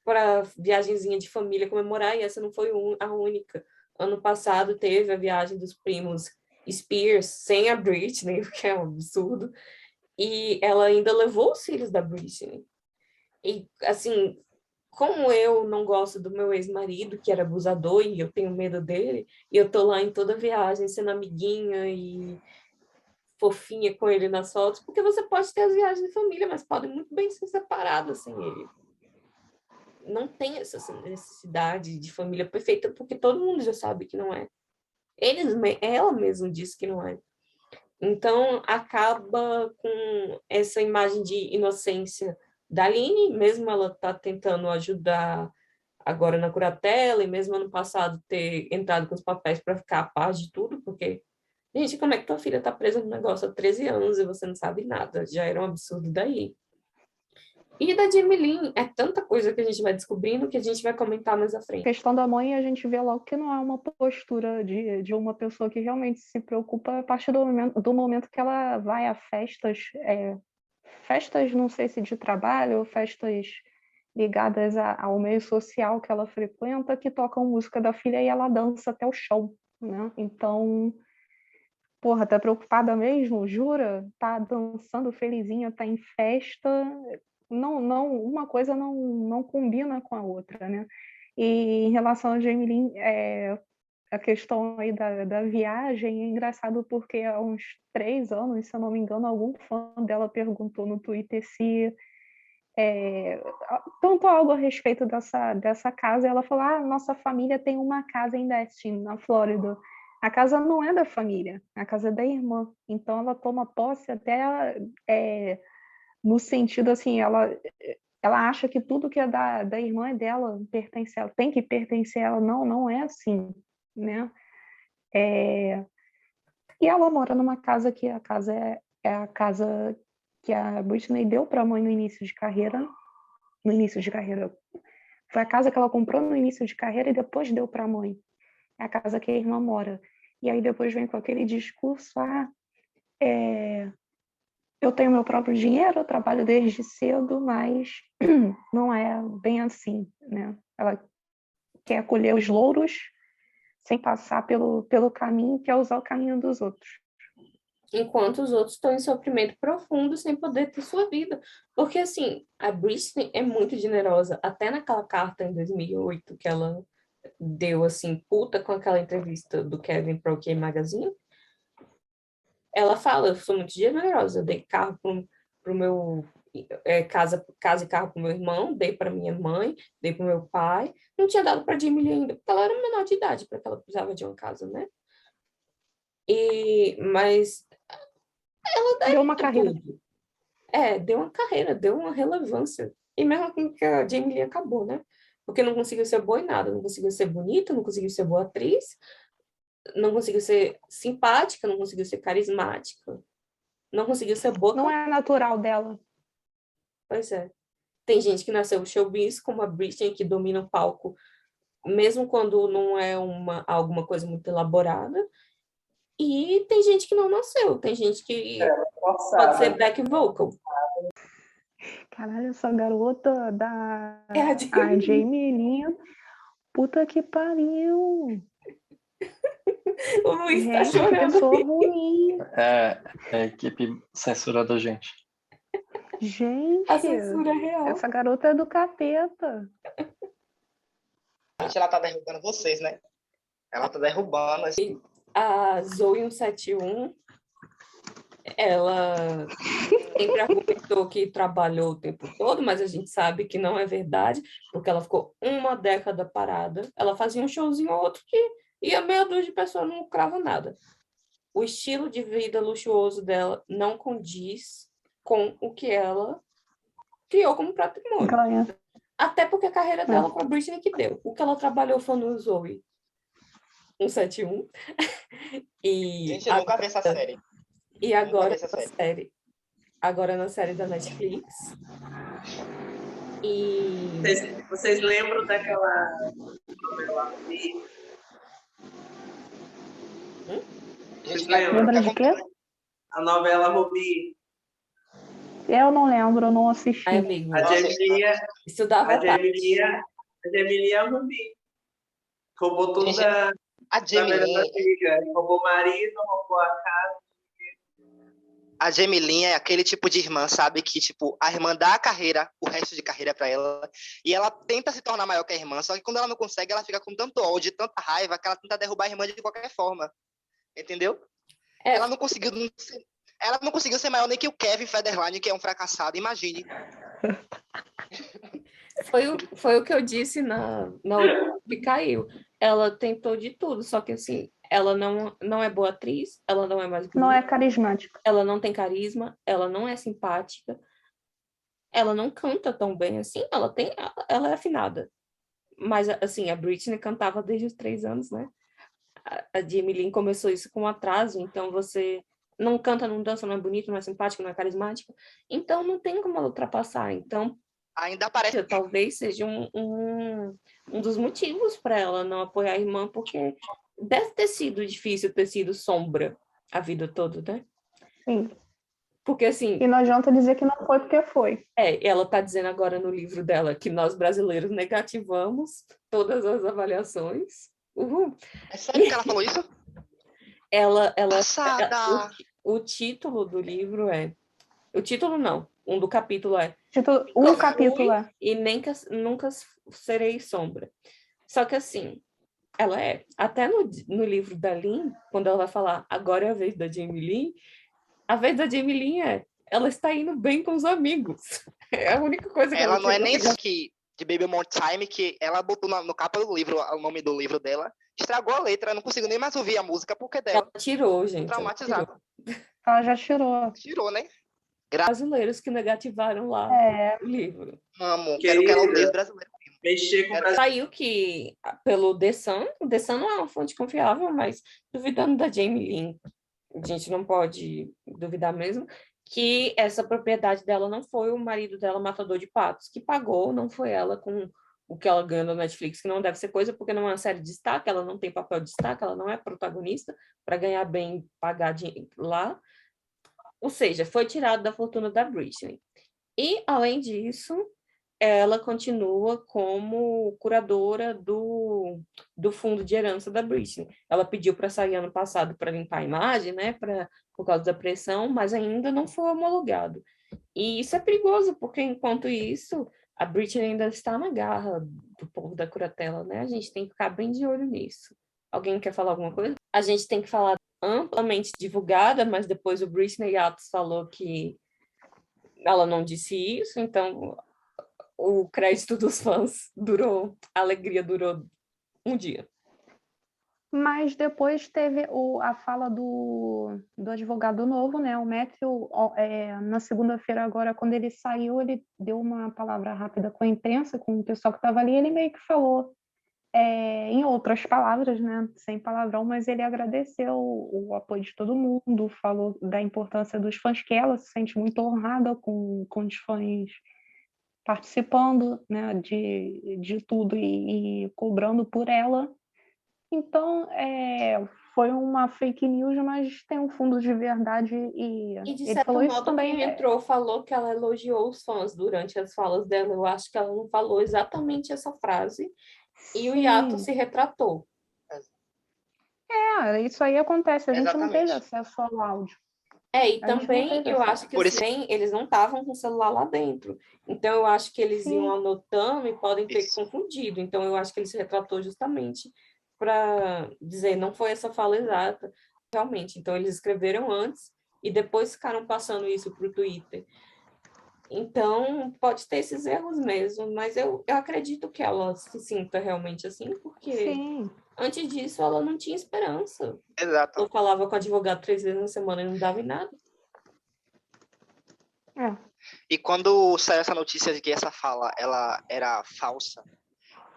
Speaker 1: para viagenzinha de família comemorar, e essa não foi a única. Ano passado teve a viagem dos primos Spears sem a Britney, o que é um absurdo, e ela ainda levou os filhos da Britney. E, assim, como eu não gosto do meu ex-marido, que era abusador, e eu tenho medo dele, e eu tô lá em toda viagem sendo amiguinha e fofinha com ele nas fotos, porque você pode ter as viagens de família, mas podem muito bem ser separadas sem ele. Não tem essa necessidade de família perfeita, porque todo mundo já sabe que não é. Ela mesma disse que não é. Então, acaba com essa imagem de inocência da Aline, mesmo ela tá tentando ajudar agora na curatela, e mesmo ano passado ter entrado com os papéis para ficar a par de tudo, porque, gente, como é que tua filha tá presa no negócio há 13 anos e você não sabe nada? Já era um absurdo daí. E da Jamie Lynn, é tanta coisa que a gente vai descobrindo que a gente vai comentar mais à
Speaker 3: A
Speaker 1: frente.
Speaker 3: questão da mãe, a gente vê logo que não é uma postura de uma pessoa que realmente se preocupa a partir do momento que ela vai a festas, não sei se de trabalho, ou festas ligadas ao meio social que ela frequenta, que tocam música da filha e ela dança até o chão, né? Então, porra, tá preocupada mesmo? Jura? Tá dançando felizinha, tá em festa. Não, uma coisa não combina com a outra, né? E em relação a Jamie Lynn, a questão aí da viagem é engraçado porque há uns 3 anos, se eu não me engano, algum fã dela perguntou no Twitter se tanto algo a respeito dessa casa, e ela falou: nossa família tem uma casa em Destin, na Flórida. A casa não é da família, a casa é da irmã. Então ela toma posse até no sentido assim, ela acha que tudo que é da irmã é dela, pertence a ela, tem que pertencer a ela. Não é assim, né? E ela mora numa casa que a casa é a casa que a Britney deu para a mãe no início de carreira. No início de carreira, foi a casa que ela comprou no início de carreira e depois deu para a mãe. É a casa que a irmã mora. E aí depois vem com aquele discurso: eu tenho meu próprio dinheiro, eu trabalho desde cedo, mas não é bem assim, né? Ela quer colher os louros sem passar pelo caminho, que é usar o caminho dos outros.
Speaker 1: Enquanto os outros estão em sofrimento profundo sem poder ter sua vida. Porque, assim, a Britney é muito generosa. Até naquela carta em 2008 que ela deu, assim, puta com aquela entrevista do Kevin para o OK Magazine, ela fala: eu sou muito generosa, eu dei carro pro meu... casa e carro pro meu irmão, dei para minha mãe, dei pro meu pai. Não tinha dado para Jamie Lee ainda, porque ela era menor de idade para que ela precisava de uma casa, né? Mas ela
Speaker 3: Deu uma
Speaker 1: daria
Speaker 3: carreira.
Speaker 1: tudo. Deu uma carreira, deu uma relevância. E mesmo assim que a Jamie Lee acabou, né? Porque não conseguiu ser boa em nada, não conseguiu ser bonita, não conseguiu ser boa atriz, não conseguiu ser simpática, não conseguiu ser carismática, não conseguiu ser boa
Speaker 3: Não
Speaker 1: cantora.
Speaker 3: é natural dela.
Speaker 1: Pois é. Tem gente que nasceu showbiz, como a Britney, que domina o palco, mesmo quando não é alguma coisa muito elaborada. E tem gente que não nasceu, tem gente que pode ser
Speaker 4: Forçada.
Speaker 1: back vocal.
Speaker 3: Caralho, essa garota
Speaker 1: É a
Speaker 3: a
Speaker 1: Jamie Lee.
Speaker 3: Jamie Lynn, puta que pariu.
Speaker 1: O Luiz tá
Speaker 3: Gente, que
Speaker 1: chorando.
Speaker 3: pessoa ruim.
Speaker 2: A equipe censurando a gente.
Speaker 1: A
Speaker 3: Gente,
Speaker 1: censura real.
Speaker 3: essa garota é do capeta.
Speaker 5: Ela tá derrubando vocês, né? Ela tá derrubando.
Speaker 1: A Zoe 171, ela sempre argumentou que trabalhou o tempo todo, mas a gente sabe que não é verdade, porque ela ficou uma década parada. Ela fazia um showzinho ou outro que ia meia dúzia de pessoas, não lucrava nada. O estilo de vida luxuoso dela não condiz com o que ela criou como patrimônio.
Speaker 3: Ganha.
Speaker 1: Até porque a carreira dela com a Britney que deu. O que ela trabalhou foi no Zoe 171.
Speaker 5: Gente, eu nunca vi essa série.
Speaker 1: E agora na série. Agora na série da Netflix. E
Speaker 4: Vocês lembram daquela novela Rubi?
Speaker 5: Gente,
Speaker 3: Lembra de quê?
Speaker 4: A novela Rubi.
Speaker 3: Eu não lembro, eu não assisti.
Speaker 1: ai, amigo,
Speaker 4: A Gemilia,
Speaker 1: isso dá
Speaker 4: a
Speaker 1: vontade.
Speaker 4: Gemilia é a Rubi. Roubou tudo
Speaker 5: Gente,
Speaker 4: da
Speaker 5: a Jamie
Speaker 4: velha
Speaker 5: Lynn,
Speaker 4: antiga. Roubou o marido, roubou a casa.
Speaker 5: A Jamie Lynn é aquele tipo de irmã, sabe? Que, tipo, a irmã dá a carreira, o resto de carreira pra ela, e ela tenta se tornar maior que a irmã, só que quando ela não consegue, ela fica com tanto ódio, tanta raiva, que ela tenta derrubar a irmã de qualquer forma. Entendeu?
Speaker 1: É,
Speaker 5: Ela não conseguiu ser, ela não conseguiu ser maior nem que o Kevin Federline, que é um fracassado, imagine.
Speaker 1: foi o que eu disse na outra que caiu. Ela tentou de tudo, só que assim, ela não é boa atriz, ela não é mais
Speaker 3: Não é
Speaker 1: bonita,
Speaker 3: carismática.
Speaker 1: ela não tem carisma, ela não é simpática, ela não canta tão bem assim, ela é afinada. Mas assim, a Britney cantava desde os 3 anos, né? A Jamie Lynn começou isso com atraso, então você não canta, não dança, não é bonito, não é simpático, não é carismático, então não tem como ela ultrapassar. Então,
Speaker 5: Ainda parece.
Speaker 1: talvez seja um dos motivos para ela não apoiar a irmã, porque deve ter sido difícil ter sido sombra a vida toda, né?
Speaker 3: Sim.
Speaker 1: Porque assim,
Speaker 3: E não adianta dizer que não foi porque foi.
Speaker 1: ela está dizendo agora no livro dela que nós brasileiros negativamos todas as avaliações. Uhul.
Speaker 5: É sério que ela falou isso? Passada!
Speaker 1: O título do livro é. O título não. Do capítulo é.
Speaker 3: Um capítulo é.
Speaker 1: E nunca serei sombra. Só que assim, ela é. Até no livro da Lynn, quando ela vai falar agora é a vez da Jamie Lynn, a vez da Jamie Lynn é. Ela está indo bem com os amigos. É a única coisa que
Speaker 5: ela não é nem
Speaker 1: conseguiu.
Speaker 5: que de Baby More Time, que ela botou no capa do livro o nome do livro dela, estragou a letra, eu não consigo nem mais ouvir a música porque dela.
Speaker 1: Ela tirou, gente.
Speaker 5: Traumatizada.
Speaker 3: Ela já tirou.
Speaker 5: Tirou, né?
Speaker 1: Brasileiros que negativaram lá o livro.
Speaker 5: Amo. Quero que ela odeie os brasileiros.
Speaker 4: Mexer com o Brasil.
Speaker 1: Saiu que, pelo The Sun, o The Sun não é uma fonte confiável, mas duvidando da Jamie Lynn, a gente não pode duvidar mesmo, que essa propriedade dela não foi o marido dela, matador de patos, que pagou, não foi ela com o que ela ganha na Netflix, que não deve ser coisa, porque não é uma série de destaque, ela não tem papel de destaque, ela não é protagonista, para ganhar bem, pagar lá. Ou seja, foi tirado da fortuna da Britney. E, além disso, ela continua como curadora do fundo de herança da Britney. Ela pediu para sair ano passado para limpar a imagem, né, por causa da pressão, mas ainda não foi homologado. E isso é perigoso, porque enquanto isso, a Britney ainda está na garra do povo da curatela, né? A gente tem que ficar bem de olho nisso. Alguém quer falar alguma coisa? A gente tem que falar amplamente divulgada, mas depois o Britney Atos falou que ela não disse isso, então o crédito dos fãs a alegria durou um dia.
Speaker 3: Mas depois teve a fala do advogado novo, né? O Matthew, na segunda-feira agora, quando ele saiu, ele deu uma palavra rápida com a imprensa, com o pessoal que estava ali, ele meio que falou, em outras palavras, né? Sem palavrão, mas ele agradeceu o apoio de todo mundo, falou da importância dos fãs, que ela se sente muito honrada com os fãs participando, né, de tudo e cobrando por ela. Então, foi uma fake news, mas tem um fundo de verdade e
Speaker 1: de
Speaker 3: ele
Speaker 1: certo
Speaker 3: falou isso
Speaker 1: modo,
Speaker 3: também.
Speaker 1: quem entrou falou que ela elogiou os fãs durante as falas dela. Eu acho que ela não falou exatamente essa frase. E o Yato se retratou.
Speaker 3: Isso aí acontece. A gente não teve
Speaker 5: Exatamente.
Speaker 3: acesso ao áudio.
Speaker 1: E também eu acho que eles não estavam com o celular lá dentro. Então, eu acho que eles iam anotando e podem ter confundido. Então, eu acho que ele se retratou justamente para dizer, não foi essa fala exata, realmente. Então, eles escreveram antes e depois ficaram passando isso para o Twitter. Então, pode ter esses erros mesmo, mas eu acredito que ela se sinta realmente assim, porque antes disso ela não tinha esperança.
Speaker 5: Exato.
Speaker 1: Eu falava com o advogado 3 vezes na semana e não dava em nada.
Speaker 5: E quando saiu essa notícia de que essa fala ela era falsa,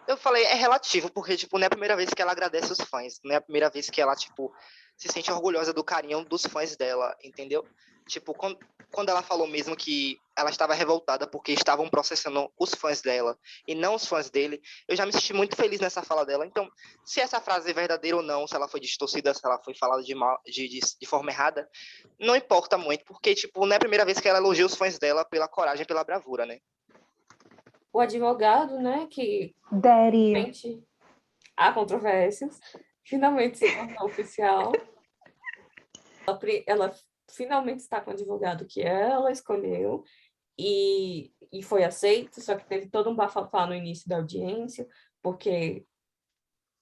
Speaker 5: eu falei, é relativo, porque, tipo, não é a primeira vez que ela agradece os fãs, não é a primeira vez que ela, tipo, se sente orgulhosa do carinho dos fãs dela, entendeu? Tipo, quando ela falou mesmo que ela estava revoltada porque estavam processando os fãs dela e não os fãs dele, eu já me senti muito feliz nessa fala dela. Então, se essa frase é verdadeira ou não, se ela foi distorcida, se ela foi falada de forma errada, não importa muito, porque, tipo, não é a primeira vez que ela elogia os fãs dela pela coragem, pela bravura, né?
Speaker 1: O advogado, né, que
Speaker 3: Daddy.
Speaker 1: há controvérsias, finalmente se tornou oficial. Ela finalmente está com o advogado que ela escolheu e foi aceito, só que teve todo um bafafá no início da audiência, porque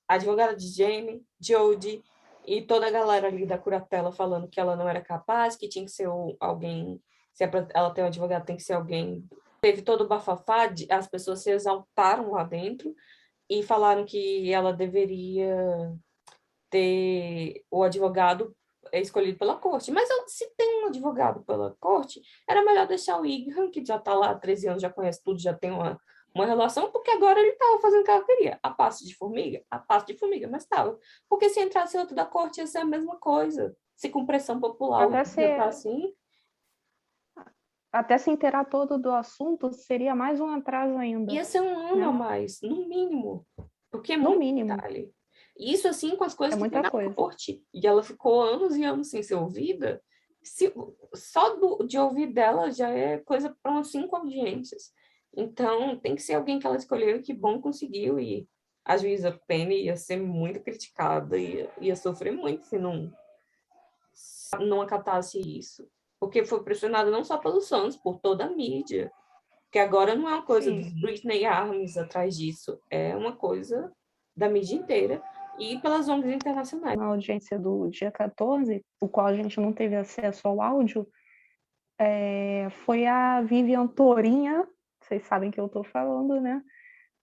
Speaker 1: a advogada de Jamie, Jodie e toda a galera ali da curatela falando que ela não era capaz, que tinha que ser alguém, se é pra ela ter um advogado, tem que ser alguém. Teve todo o bafafá, as pessoas se exaltaram lá dentro e falaram que ela deveria ter o advogado escolhido pela corte. Mas se tem um advogado pela corte, era melhor deixar o Igham, que já está lá há 13 anos, já conhece tudo, já tem uma relação, porque agora ele estava fazendo o que ela queria. A passo de formiga, mas estava. Porque se entrasse outro da corte, ia ser a mesma coisa. Se com pressão popular o
Speaker 3: Até
Speaker 1: já está
Speaker 3: se,
Speaker 1: assim,
Speaker 3: até se inteirar todo do assunto, seria mais um atraso ainda,
Speaker 1: ia ser um ano
Speaker 3: né?
Speaker 1: a mais, no mínimo. Porque é
Speaker 3: No
Speaker 1: muito
Speaker 3: mínimo,
Speaker 1: detalhe. Isso assim com as
Speaker 3: é
Speaker 1: coisas que tem
Speaker 3: muita
Speaker 1: na
Speaker 3: coisa.
Speaker 1: corte. E ela ficou anos e anos sem ser ouvida. Só de ouvir dela já é coisa para umas 5 audiências. Então, tem que ser alguém que ela escolheu e que bom conseguiu. E a juíza Penny ia ser muito criticada, ia sofrer muito se não acatasse isso. Porque foi pressionada não só pelos fãs, por toda a mídia. Que agora não é uma coisa
Speaker 3: Sim.
Speaker 1: dos Britney Armies atrás disso, é uma coisa da mídia inteira e pelas ONGs internacionais.
Speaker 3: Na audiência do dia 14, o qual a gente não teve acesso ao áudio, foi a Vivian Torinha, vocês sabem que eu estou falando, né?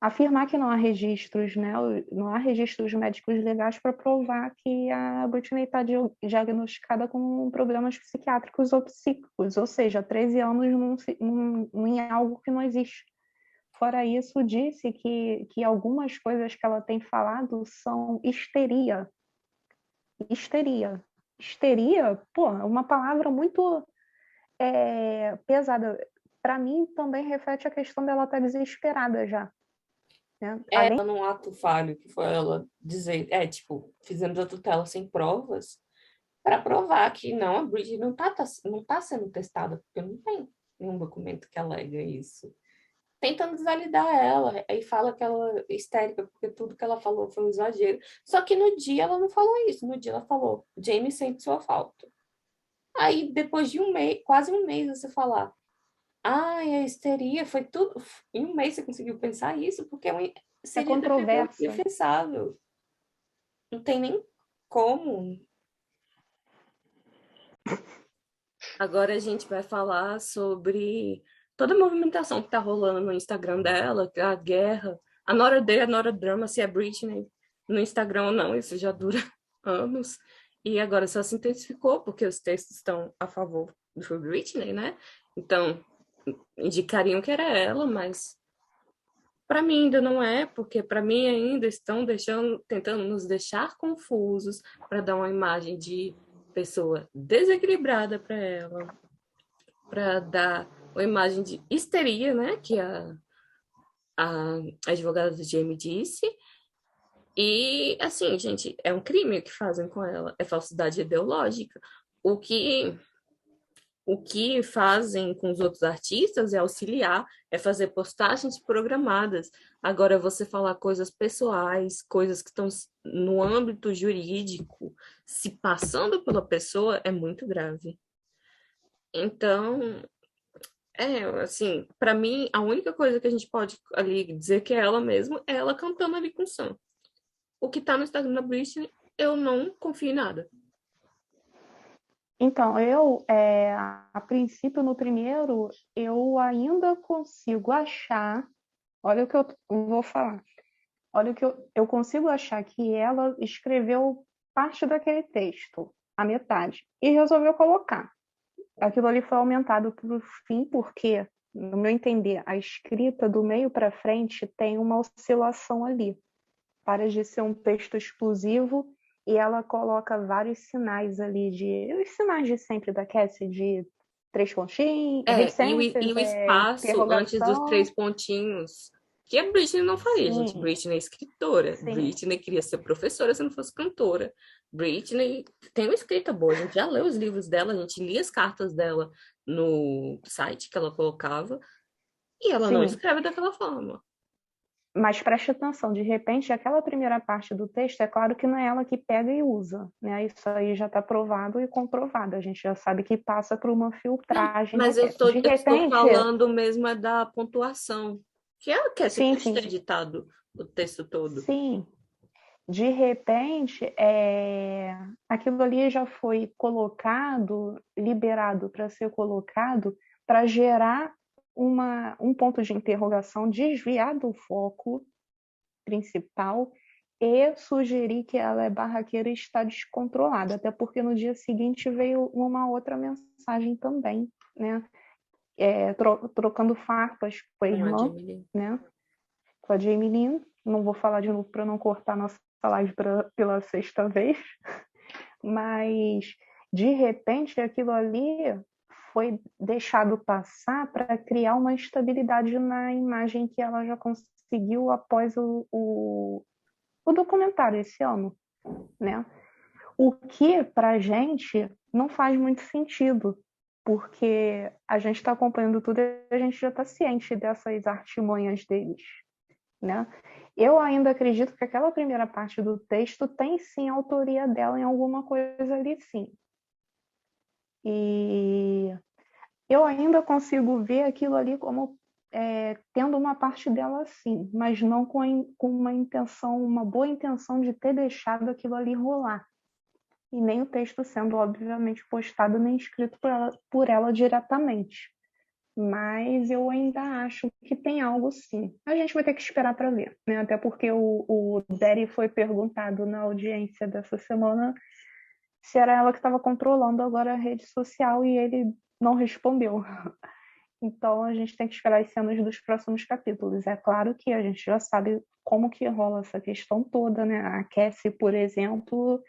Speaker 3: Afirmar que não há registros, né? Não há registros médicos legais para provar que a Britney está diagnosticada com problemas psiquiátricos ou psíquicos, ou seja, 13 anos em algo que não existe. Fora isso, disse que algumas coisas que ela tem falado são histeria. Histeria. Histeria, pô, é uma palavra muito pesada. Para mim, também reflete a questão dela estar desesperada já. Né? Além
Speaker 1: Num ato falho, que foi ela dizer, tipo, fizemos a tutela sem provas, para provar que não, a Britney não tá sendo testada, porque não tem nenhum documento que alega isso. Tentando desvalidar ela, aí fala que ela é histérica, porque tudo que ela falou foi um exagero. Só que no dia ela não falou isso, no dia ela falou, Jamie sente sua falta. Aí, depois de um mês, quase um mês, você falar, ai, a histeria foi tudo. Em um mês você conseguiu pensar isso, porque
Speaker 3: é
Speaker 1: seria
Speaker 3: controversa.
Speaker 1: defensável. Não tem nem como. Agora a gente vai falar sobre toda a movimentação que tá rolando no Instagram dela, a guerra, a Nora Day, a Nora Drama, se é Britney no Instagram ou não, isso já dura anos. E agora só se intensificou, porque os textos estão a favor do Britney, né? Então, indicariam que era ela, mas para mim ainda não é, porque para mim ainda estão tentando nos deixar confusos para dar uma imagem de pessoa desequilibrada para ela, para dar uma imagem de histeria, né, que a advogada do Jamie disse. E assim, gente, é um crime o que fazem com ela, é falsidade ideológica. O que O que fazem com os outros artistas é auxiliar, é fazer postagens programadas. Agora, você falar coisas pessoais, coisas que estão no âmbito jurídico, se passando pela pessoa, é muito grave. Então, assim, para mim, a única coisa que a gente pode ali dizer que é ela mesma é ela cantando ali com o Sam. O que tá no Instagram da Britney, eu não confio em nada.
Speaker 3: Então, a princípio, no primeiro, eu ainda consigo achar, olha o que eu vou falar, olha o que eu consigo achar que ela escreveu parte daquele texto, a metade, e resolveu colocar. Aquilo ali foi aumentado para o fim, porque, no meu entender, a escrita do meio para frente tem uma oscilação ali. Para de ser um texto explosivo e ela coloca vários sinais ali os sinais de sempre da Cassie, de 3 pontinhos,
Speaker 1: E o espaço antes dos 3
Speaker 3: interrogação.
Speaker 1: pontinhos, que a Britney não faria, gente.
Speaker 3: Sim,
Speaker 1: Britney é escritora.
Speaker 3: sim.
Speaker 1: Britney queria ser professora se não fosse cantora. Britney tem uma escrita boa. A gente já leu os livros dela, a gente lia as cartas dela no site que ela colocava, e ela não
Speaker 3: Sim.
Speaker 1: escreve daquela forma.
Speaker 3: Mas preste atenção, de repente, aquela primeira parte do texto, é claro que não é ela que pega e usa, né? Isso aí já está provado e comprovado. A gente já sabe que passa por uma filtragem
Speaker 1: Mas
Speaker 3: daquela. De
Speaker 1: eu estou
Speaker 3: repente,
Speaker 1: falando mesmo é da pontuação. Que ela quer se
Speaker 3: sim,
Speaker 1: pode
Speaker 3: sim,
Speaker 1: ter editado o texto todo.
Speaker 3: sim. De repente, aquilo ali já foi colocado, liberado para ser colocado, para gerar um ponto de interrogação, desviar do foco principal e sugerir que ela é barraqueira e está descontrolada, até porque no dia seguinte veio uma outra mensagem também, né? Trocando farpas com a
Speaker 1: Com a
Speaker 3: irmã,
Speaker 1: Jamie.
Speaker 3: né? Com a Jamie Lynn. Não vou falar de novo para não cortar nossa live pela sexta vez, mas de repente aquilo ali foi deixado passar para criar uma estabilidade na imagem que ela já conseguiu após o documentário esse ano, né? O que para a gente não faz muito sentido, porque a gente está acompanhando tudo e a gente já está ciente dessas artimanhas deles, né? Eu ainda acredito que aquela primeira parte do texto tem sim a autoria dela em alguma coisa ali, sim. E eu ainda consigo ver aquilo ali como tendo uma parte dela sim, mas não com uma intenção, uma boa intenção de ter deixado aquilo ali rolar. E nem o texto sendo, obviamente, postado nem escrito por ela diretamente. Mas eu ainda acho que tem algo sim. A gente vai ter que esperar para ver, né? Até porque o Derry foi perguntado na audiência dessa semana se era ela que estava controlando agora a rede social e ele não respondeu. Então a gente tem que esperar as cenas dos próximos capítulos. É claro que a gente já sabe como que rola essa questão toda, né? A Cassie, por exemplo,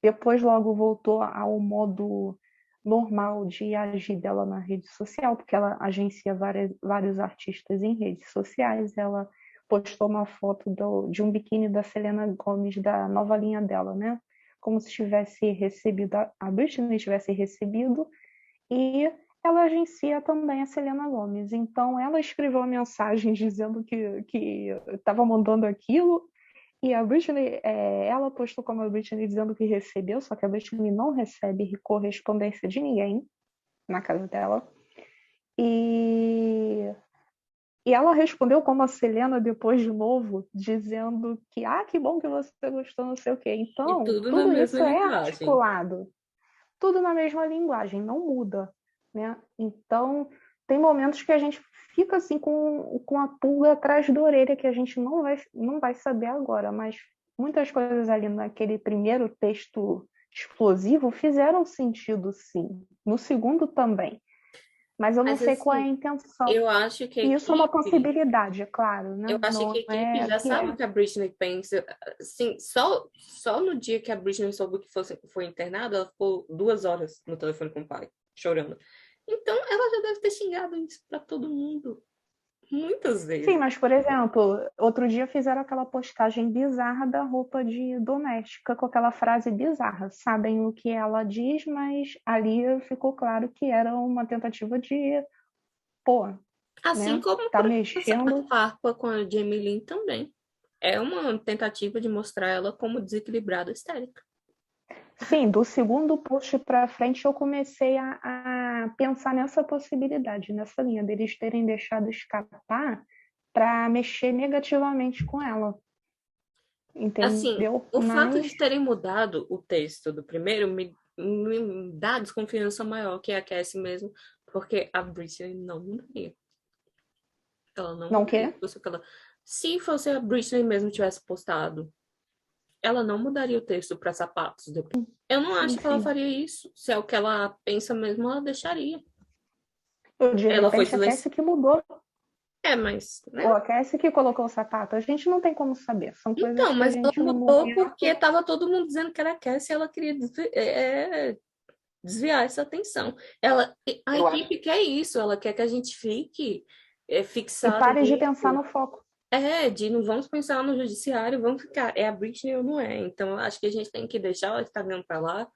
Speaker 3: depois logo voltou ao modo normal de agir dela na rede social, porque ela agencia vários artistas em redes sociais. Ela postou uma foto de um biquíni da Selena Gomez, da nova linha dela, né? Como se tivesse recebido, a Britney tivesse recebido, e ela agencia também a Selena Gomez. Então, ela escreveu uma mensagem dizendo que estava mandando aquilo, e a Britney, ela postou como a Britney dizendo que recebeu, só que a Britney não recebe correspondência de ninguém na casa dela. E ela respondeu como a Selena depois de novo, dizendo que bom que você gostou, não sei o quê.
Speaker 1: E
Speaker 3: Então,
Speaker 1: tudo na
Speaker 3: tudo
Speaker 1: mesma
Speaker 3: isso é
Speaker 1: linguagem.
Speaker 3: articulado, tudo na mesma linguagem, não muda, né? Então, tem momentos que a gente fica assim com a pulga atrás da orelha, que a gente não vai saber agora, mas muitas coisas ali naquele primeiro texto explosivo fizeram sentido, sim. No segundo também. Mas eu não
Speaker 1: Mas
Speaker 3: sei qual é a
Speaker 1: assim,
Speaker 3: intenção.
Speaker 1: eu acho que a
Speaker 3: E isso é uma
Speaker 1: equipe,
Speaker 3: possibilidade, é claro,
Speaker 1: eu
Speaker 3: né?
Speaker 1: acho que a
Speaker 3: Não
Speaker 1: equipe
Speaker 3: é
Speaker 1: já
Speaker 3: que
Speaker 1: sabe o
Speaker 3: é.
Speaker 1: que a Britney pensa. Assim, só no dia que a Britney soube que foi internada, ela ficou 2 horas no telefone com o pai, chorando. Então, ela já deve ter xingado isso pra todo mundo, muitas
Speaker 3: Sim,
Speaker 1: vezes.
Speaker 3: mas, por exemplo, outro dia fizeram aquela postagem bizarra da roupa de doméstica com aquela frase bizarra. Sabem o que ela diz, mas ali ficou claro que era uma tentativa de, pô,
Speaker 1: Assim
Speaker 3: né?
Speaker 1: como
Speaker 3: Tá
Speaker 1: a
Speaker 3: mexendo.
Speaker 1: farpa com a Jamie Lynn também. É uma tentativa de mostrar ela como desequilibrada histérica.
Speaker 3: Sim, do segundo post para frente eu comecei a pensar nessa possibilidade, nessa linha deles terem deixado escapar para mexer negativamente com ela,
Speaker 1: Assim,
Speaker 3: entendeu?
Speaker 1: o fato
Speaker 3: Mas
Speaker 1: de terem mudado o texto do primeiro me dá desconfiança maior que a Cassie mesmo, porque a Britney não mudaria. Ela não
Speaker 3: não
Speaker 1: mudaria.
Speaker 3: quer?
Speaker 1: Se fosse a Britney mesmo tivesse postado, ela não mudaria o texto para sapatos depois. Eu não
Speaker 3: Sim,
Speaker 1: acho que ela
Speaker 3: sim.
Speaker 1: faria isso. Se é o que ela pensa mesmo, ela deixaria.
Speaker 3: De
Speaker 1: Ela foi
Speaker 3: repente a
Speaker 1: silenciosa.
Speaker 3: Cassie que mudou,
Speaker 1: É, mas, né?
Speaker 3: ou a Cassie que colocou o sapato. A gente não tem como saber. São coisas
Speaker 1: Então,
Speaker 3: que a
Speaker 1: mas ela
Speaker 3: gente no
Speaker 1: mudou porque
Speaker 3: momento.
Speaker 1: tava todo mundo dizendo que era Cassie e ela queria desviar essa atenção. A
Speaker 5: Eu acho.
Speaker 1: equipe quer isso, ela quer que a gente fique
Speaker 3: E
Speaker 1: fixado
Speaker 3: pare de pensar
Speaker 1: nisso.
Speaker 3: no foco.
Speaker 1: De não vamos pensar no judiciário, vamos ficar, é a Britney ou não é. Então, eu acho que a gente tem que deixar o Instagram pra lá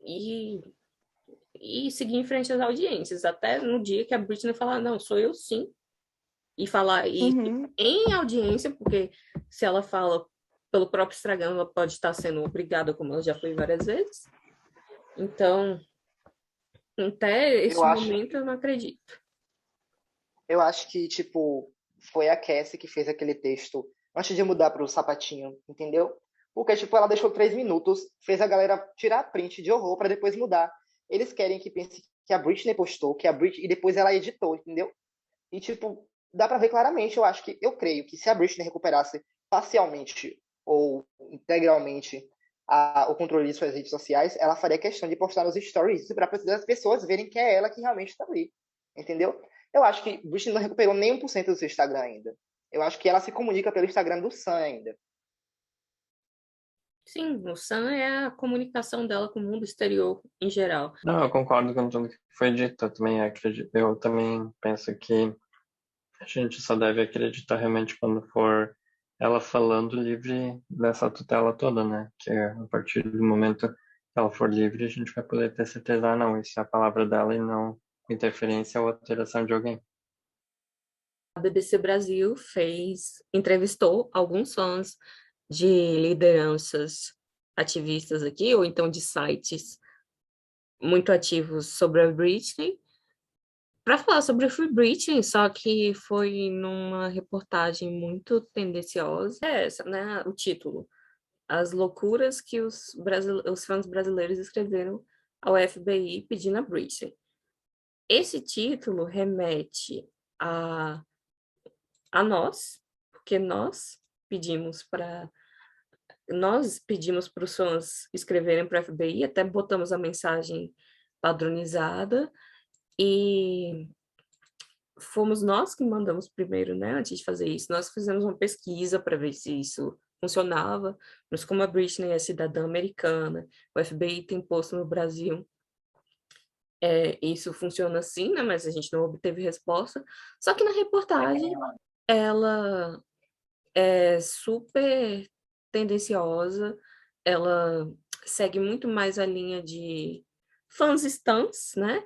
Speaker 1: e, e seguir em frente às audiências, até no dia que a Britney falar, não, sou eu sim. e falar isso
Speaker 3: Uhum.
Speaker 1: em audiência, porque se ela fala pelo próprio Instagram, ela pode estar sendo obrigada, como ela já foi várias vezes. Então, até
Speaker 5: Eu
Speaker 1: esse
Speaker 5: acho,
Speaker 1: momento, eu não acredito.
Speaker 5: eu acho que, tipo, foi a Cassie que fez aquele texto antes de mudar pro sapatinho, entendeu? Porque, tipo, ela deixou 3 minutos, fez a galera tirar print de horror pra depois mudar. Eles querem que pense que a Britney postou, que a Britney, e depois ela editou, entendeu? E, tipo, dá pra ver claramente, eu creio que se a Britney recuperasse parcialmente ou integralmente o controle de suas redes sociais, ela faria questão de postar nos stories para as pessoas verem que é ela que realmente está ali, entendeu? Eu acho que Britney não recuperou nem 1% do seu Instagram ainda. Eu acho que ela se comunica pelo Instagram do Sam ainda.
Speaker 1: Sim, o Sam é a comunicação dela com o mundo exterior em geral.
Speaker 2: Não, eu concordo com tudo que foi dito. Eu também acredito, eu também penso que a gente só deve acreditar realmente quando for ela falando livre dessa tutela toda, né? Que a partir do momento que ela for livre, a gente vai poder ter certeza, não, isso é a palavra dela e não interferência ou alteração de alguém.
Speaker 1: A BBC Brasil entrevistou alguns fãs de lideranças ativistas aqui, ou então de sites muito ativos sobre a Britney, para falar sobre a Free Britney, só que foi numa reportagem muito tendenciosa. É essa, né? O título. As loucuras que os fãs brasileiros escreveram ao FBI pedindo a Britney. Esse título remete a, a nós, porque nós pedimos para os fãs escreverem para o FBI, até botamos a mensagem padronizada e fomos nós que mandamos primeiro, né, antes de fazer isso. Nós fizemos uma pesquisa para ver se isso funcionava, mas como a Britney é cidadã americana, o FBI tem posto no Brasil, isso funciona assim, né, mas a gente não obteve resposta. Só que na reportagem, ela é super tendenciosa, ela segue muito mais a linha de fãs stans, né?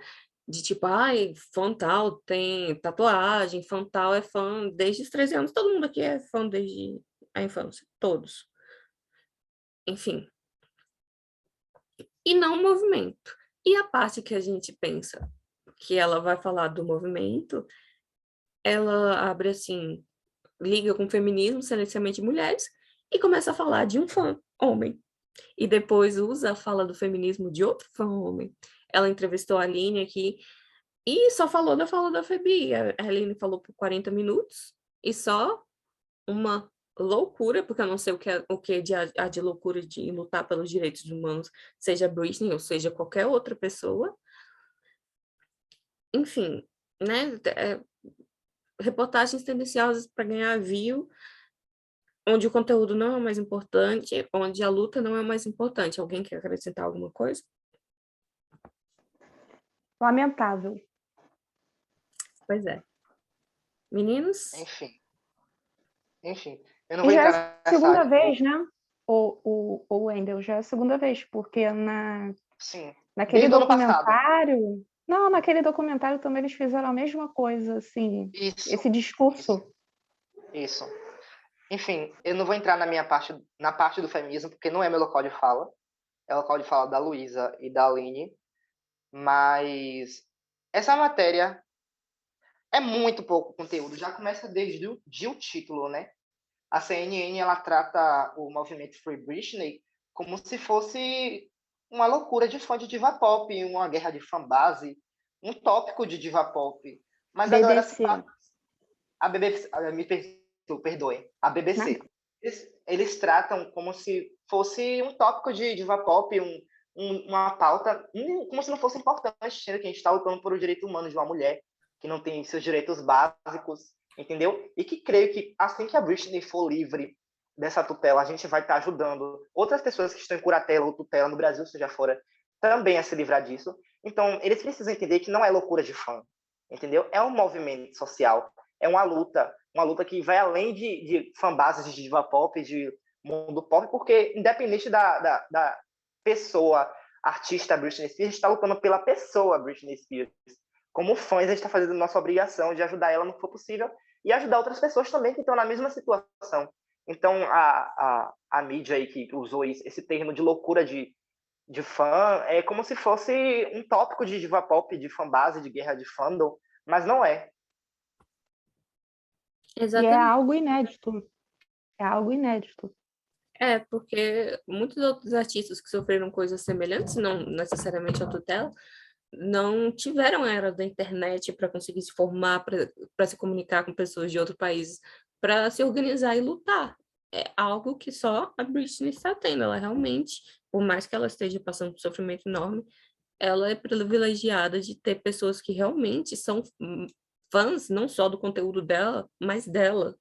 Speaker 1: De tipo, ai, fã tal tem tatuagem, fã tal é fã desde os 13 anos, todo mundo aqui é fã desde a infância, todos. Enfim, e não movimento. E a parte que a gente pensa que ela vai falar do movimento, ela abre assim, liga com o feminismo, silenciamento de mulheres, e começa a falar de um fã, homem. E depois usa a fala do feminismo de outro fã homem. Ela entrevistou a Aline aqui e só falou da fala da Fabi. A Aline falou por 40 minutos e só uma loucura, porque eu não sei o que há de loucura de lutar pelos direitos humanos, seja Britney ou seja qualquer outra pessoa. Enfim, né? Reportagens tendenciosas para ganhar view, onde o conteúdo não é o mais importante, onde a luta não é o mais importante. Alguém quer acrescentar alguma coisa?
Speaker 3: Lamentável.
Speaker 1: Pois é. Meninos?
Speaker 5: Enfim, eu não
Speaker 3: E
Speaker 5: vou
Speaker 3: já é
Speaker 5: entrar
Speaker 3: a
Speaker 5: nessa
Speaker 3: segunda
Speaker 5: área.
Speaker 3: vez, né? O Wendel, já é a segunda vez, porque
Speaker 5: Sim,
Speaker 3: naquele
Speaker 5: desde o ano passado.
Speaker 3: documentário. Não, naquele documentário também eles fizeram a mesma coisa, assim,
Speaker 5: Isso,
Speaker 3: esse discurso.
Speaker 5: isso. Enfim, eu não vou entrar na parte do feminismo, porque não é meu local de fala. É o local de fala da Luísa e da Aline. Mas essa matéria é muito pouco conteúdo. Já começa desde o título, né? A CNN, ela trata o movimento Free Britney como se fosse uma loucura de fã de diva pop, uma guerra de fanbase, um tópico de diva pop. Mas a galera se
Speaker 3: BBC,
Speaker 5: a BBC, perdoe, a
Speaker 3: né?
Speaker 5: BBC. Eles tratam como se fosse um tópico de diva pop, uma pauta, como se não fosse importante, sendo que a gente está lutando por o direito humano de uma mulher que não tem seus direitos básicos, entendeu? E que creio que assim que a Britney for livre dessa tutela, a gente vai estar ajudando outras pessoas que estão em curatela ou tutela no Brasil, seja fora, também a se livrar disso. Então, eles precisam entender que não é loucura de fã, entendeu? É um movimento social, é uma luta que vai além de fanbases de diva pop, de mundo pop, porque independente da pessoa, artista Britney Spears, a gente está lutando pela pessoa Britney Spears. Como fãs, a gente está fazendo nossa obrigação de ajudar ela no que for possível e ajudar outras pessoas também que estão na mesma situação. Então, a mídia aí que usou esse termo de loucura de fã é como se fosse um tópico de diva pop, de fanbase, de guerra de fandom, mas não é.
Speaker 3: E é
Speaker 1: Exatamente.
Speaker 3: algo inédito. É algo inédito.
Speaker 1: É, porque muitos outros artistas que sofreram coisas semelhantes, não necessariamente a tutela, não tiveram a era da internet para conseguir se formar, para se comunicar com pessoas de outros países, para se organizar e lutar. É algo que só a Britney está tendo. Ela realmente, por mais que ela esteja passando por um sofrimento enorme, ela é privilegiada de ter pessoas que realmente são fãs, não só do conteúdo dela, mas dela.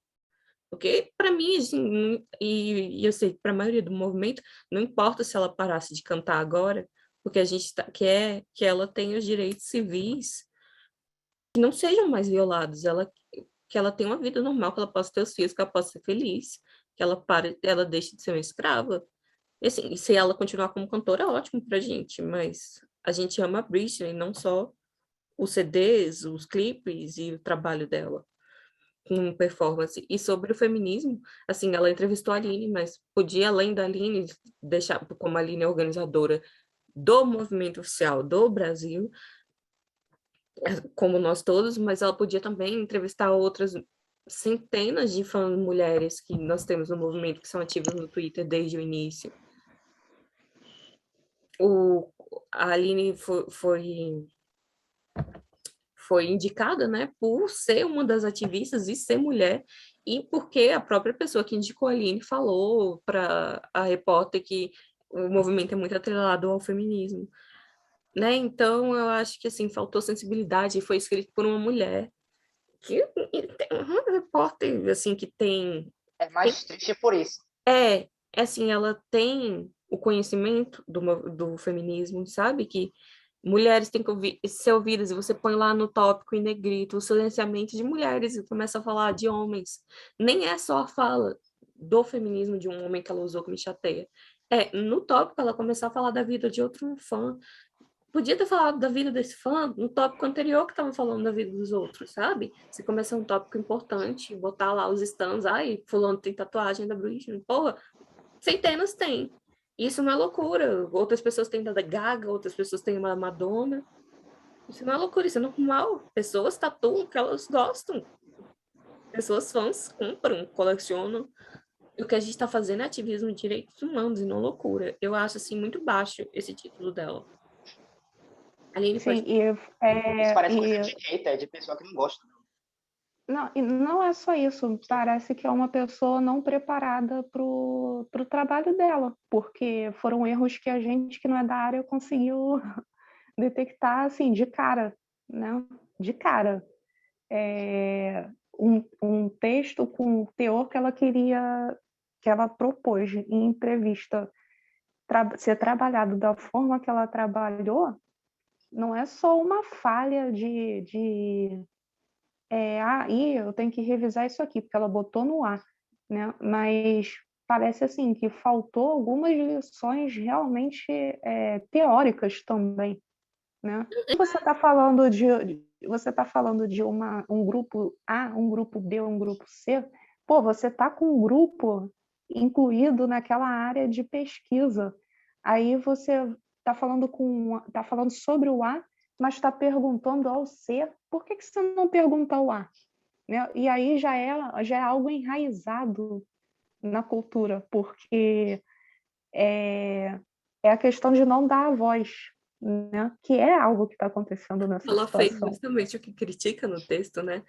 Speaker 1: Porque, para mim, assim, e eu sei que para a maioria do movimento, não importa se ela parasse de cantar agora, porque a gente quer que ela tenha os direitos civis que não sejam mais violados, que ela tenha uma vida normal, que ela possa ter os filhos, que ela possa ser feliz, que ela deixe de ser uma escrava. E, assim, se ela continuar como cantora, é ótimo pra gente, mas a gente ama a Britney, não só os CDs, os clipes e o trabalho dela com performance. E sobre o feminismo, assim, ela entrevistou a Aline, mas podia, além da Aline, deixar, como a Aline é organizadora do movimento oficial do Brasil, como nós todos, mas ela podia também entrevistar outras centenas de fãs mulheres que nós temos no movimento, que são ativas no Twitter desde o início. A Aline foi indicada, né, por ser uma das ativistas e ser mulher, e porque a própria pessoa que indicou a Aline falou para a repórter que o movimento é muito atrelado ao feminismo, né? Então eu acho que assim faltou sensibilidade e foi escrito por uma mulher que tem uma repórter assim que
Speaker 5: É mais triste por isso.
Speaker 1: assim ela tem o conhecimento do feminismo, sabe que mulheres têm que ser ouvidas, e você põe lá no tópico em negrito o silenciamento de mulheres e começa a falar de homens. Nem é só a fala do feminismo de um homem que ela usou que me chateia. No tópico ela começar a falar da vida de outro fã. Podia ter falado da vida desse fã no tópico anterior que estava falando da vida dos outros, sabe? Se começar um tópico importante, botar lá os stands, ai, fulano tem tatuagem da Britney, porra, centenas tem. Isso não é loucura. Outras pessoas têm da Gaga, outras pessoas têm da Madonna. Isso não é loucura, isso é normal. Pessoas tatuam o que elas gostam. Pessoas fãs compram, colecionam. E o que a gente está fazendo é ativismo de direitos humanos e não loucura. Eu acho, assim, muito baixo esse título dela. Aline,
Speaker 3: Sim,
Speaker 1: pode...
Speaker 5: Isso parece coisa de hater, de pessoa que não gosta.
Speaker 3: não, e não é só isso. Parece que é uma pessoa não preparada para o trabalho dela, porque foram erros que a gente que não é da área conseguiu detectar assim de cara, né? De cara. Um texto com o teor que ela queria, que ela propôs em entrevista, ser trabalhado da forma que ela trabalhou, não é só uma falha eu tenho que revisar isso aqui, porque ela botou no ar, né? Mas parece assim que faltou algumas lições realmente teóricas também, né? Você está falando de um grupo A, um grupo B, um grupo C. Pô, você está com um grupo incluído naquela área de pesquisa. Aí você tá falando sobre o A, mas está perguntando ao C. Por que você não pergunta ao A? Né? E aí já é algo enraizado na cultura, porque é a questão de não dar a voz, né? Que é algo que está acontecendo nessa
Speaker 1: Ela fez
Speaker 3: situação.
Speaker 1: justamente o que critica no texto, né?